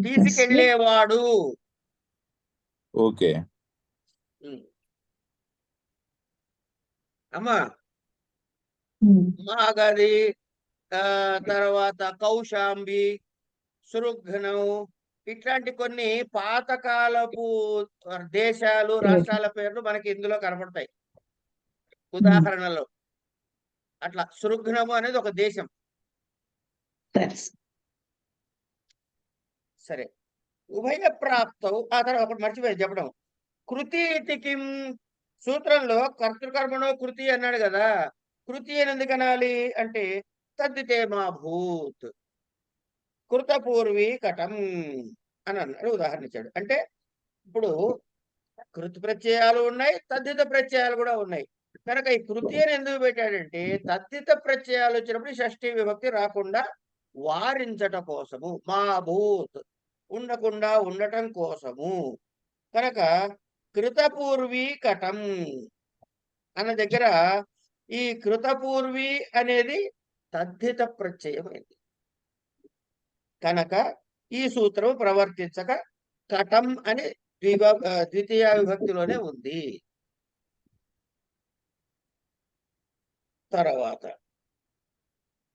తీసుకెళ్లేవాడు. ఓకే అమ్మా. మాగది, తర్వాత కౌశాంబి, శృఘ్నం, ఇట్లాంటి కొన్ని పాతకాలపు దేశాలు రాష్ట్రాల పేర్లు మనకి ఇందులో కనపడతాయి ఉదాహరణలో. అట్లా శృఘ్నము అనేది ఒక దేశం. సరే. ఉభయ ప్రాప్తం. ఆ తర్వాత ఒకటి మర్చిపోయి చెప్పడం. కృతి ఇతి కిం. సూత్రంలో కర్తృకర్మణో కృతి అన్నాడు కదా. కృతి అని ఎందుకు అనాలి అంటే తద్దితే మా భూత్ కృతపూర్వీ కటం అని అన్నాడు, ఉదాహరణ ఇచ్చాడు. అంటే ఇప్పుడు కృతి ప్రత్యయాలు ఉన్నాయి, తద్దిత ప్రత్యయాలు కూడా ఉన్నాయి. కనుక ఈ కృతి అని ఎందుకు పెట్టాడంటే తద్దిత ప్రత్యయాలు వచ్చినప్పుడు షష్ఠి విభక్తి రాకుండా వారించట కోసము, మా భూత్ ఉండకుండా ఉండటం కోసము. కనుక కృతపూర్వీ కటం అన్న దగ్గర ఈ కృతపూర్వీ అనేది తద్దిత ప్రత్యయమైంది. కనుక ఈ సూత్రం ప్రవర్తించక కటం అని ద్వితీయ విభక్తిలోనే ఉంది. తర్వాత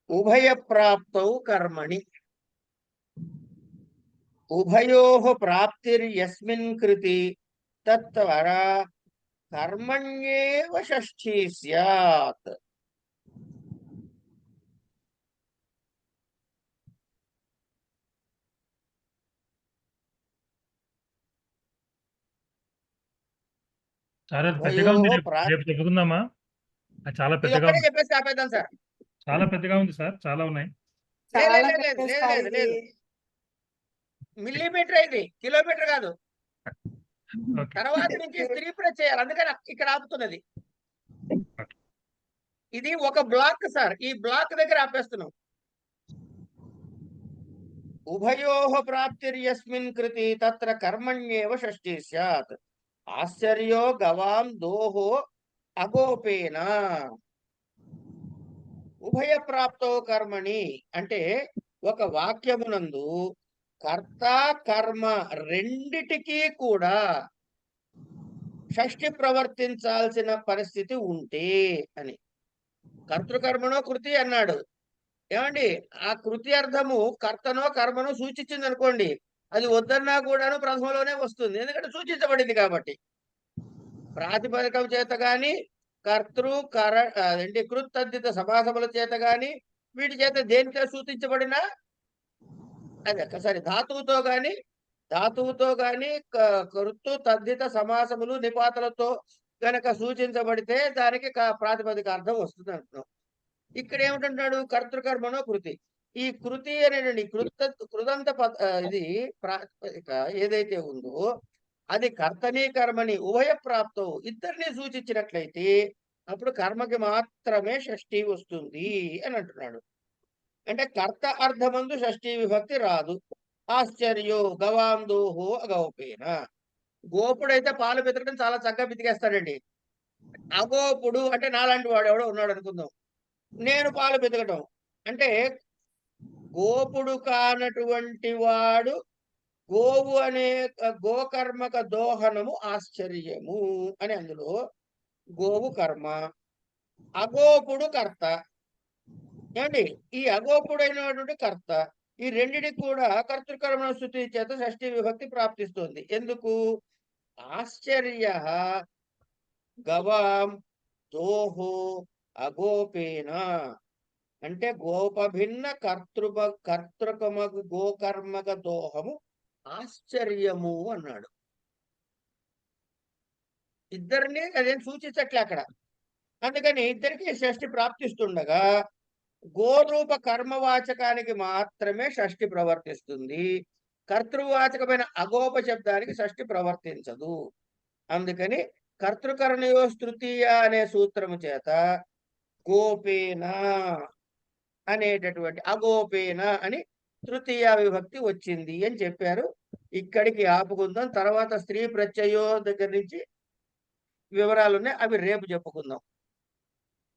ఉభయ ప్రాప్తౌ కర్మణి. ఉభయోః ప్రాప్తిర్యస్మిన్ కృతి తత్వరా కర్మణ్యేవ షష్ఠీ స్యాత్. చాలా పెద్దగా ఉంది, రేపు చెప్పుకుందామా? చాలా పెద్దగా ఉంది. చెప్పేసి ఆపేద్దాం సార్. చాలా పెద్దగా ఉంది సార్, చాలా ఉన్నాయి. లేదు, మిల్లీమీటర్ ఇది, కిలోమీటర్ కాదు. తర్వాత నుంచి స్త్రీ ప్రత్యయాలు, అందుకని ఇక్కడ ఆపుతున్నది. ఇది ఒక బ్లాక్ సార్, ఈ బ్లాక్ దగ్గర ఆపేస్తున్నాం. ఉభయోః ప్రాప్తిర్యస్మిన్ కృతి తత్ర కర్మణ్యేవ షష్ఠీ స్యాత్. ఆశ్చర్యో గవాం దోహో అగోపేన. ఉభయ ప్రాప్తో కర్మణి అంటే ఒక వాక్యమునందు కర్త కర్మ రెండిటికీ కూడా షష్ఠి ప్రవర్తించాల్సిన పరిస్థితి ఉంటే అని. కర్తృకర్మణో కృతి అన్నాడు. ఏమండి ఆ కృతి అర్థము కర్తనో కర్మనో సూచించింది అనుకోండి, అది వద్దన్నా కూడాను ప్రథమలోనే వస్తుంది, ఎందుకంటే సూచించబడింది కాబట్టి. ప్రాతిపదికం చేత గాని అదేంటి కృత్తద్దిత సమాసముల చేత గాని వీటి చేత దేనితో సూచించబడినా అదే సారీ ధాతువుతో గాని కృత్తు తద్దిత సమాసములు నిపాతలతో గనక సూచించబడితే దానికి ప్రాతిపదిక అర్థం వస్తుంది అంటున్నాం. ఇక్కడ ఏమిటంటాడు? కర్తృకర్మనో కృతి. ఈ కృతి అనేటువంటి కృదంత ఇది ప్రాతిపదిక ఏదైతే ఉందో అది కర్తని కర్మని ఉభయ ప్రాప్తం ఇద్దరిని సూచించినట్లయితే అప్పుడు కర్మకి మాత్రమే షష్ఠి వస్తుంది అని అంటున్నాడు. అంటే కర్త అర్థమందు షష్ఠీ విభక్తి రాదు. ఆశ్చర్యో గవాందోహో అగౌపేన. గోపుడైతే పాలు పితకడం చాలా చక్కగా పితికేస్తాడండి. అగోపుడు అంటే నాలాంటి వాడు ఎవడో ఉన్నాడు అనుకుందాం, నేను పాలు పితకటం అంటే గోపుడు కానటువంటి వాడు గోవు అనే గోకర్మక దోహనము ఆశ్చర్యము అని అందులో గోవు కర్మ, అగోపుడు కర్త. ఏమండి ఈ అగోపుడైనటువంటి కర్త ఈ రెండిటికి కూడా కర్తృకర్మ స్థుతి చేత షష్ఠీ విభక్తి ప్రాప్తిస్తుంది. ఎందుకు? ఆశ్చర్య గవాం దోహో అగోపేన అంటే గోపభిన్న కర్తృకమకు గోకర్మక దోహము ఆశ్చర్యము అన్నాడు. ఇద్దరిని అదేం సూచించట్లే అక్కడ. అందుకని ఇద్దరికి షష్ఠి ప్రాప్తిస్తుండగా గోరూప కర్మవాచకానికి మాత్రమే షష్ఠి ప్రవర్తిస్తుంది. కర్తృవాచకమైన అగోప శబ్దానికి షష్ఠి ప్రవర్తించదు. అందుకని కర్తృకర్ణయో తృతీయ అనే సూత్రము చేత గోపేన అనేటటువంటి అగోపేన అని తృతీయ విభక్తి వచ్చింది అని చెప్పారు. ఇక్కడికి ఆపుకుందాం. తర్వాత స్త్రీ ప్రత్యయో దగ్గర నుంచి వివరాలు ఉన్నాయి, అవి రేపు చెప్పుకుందాం.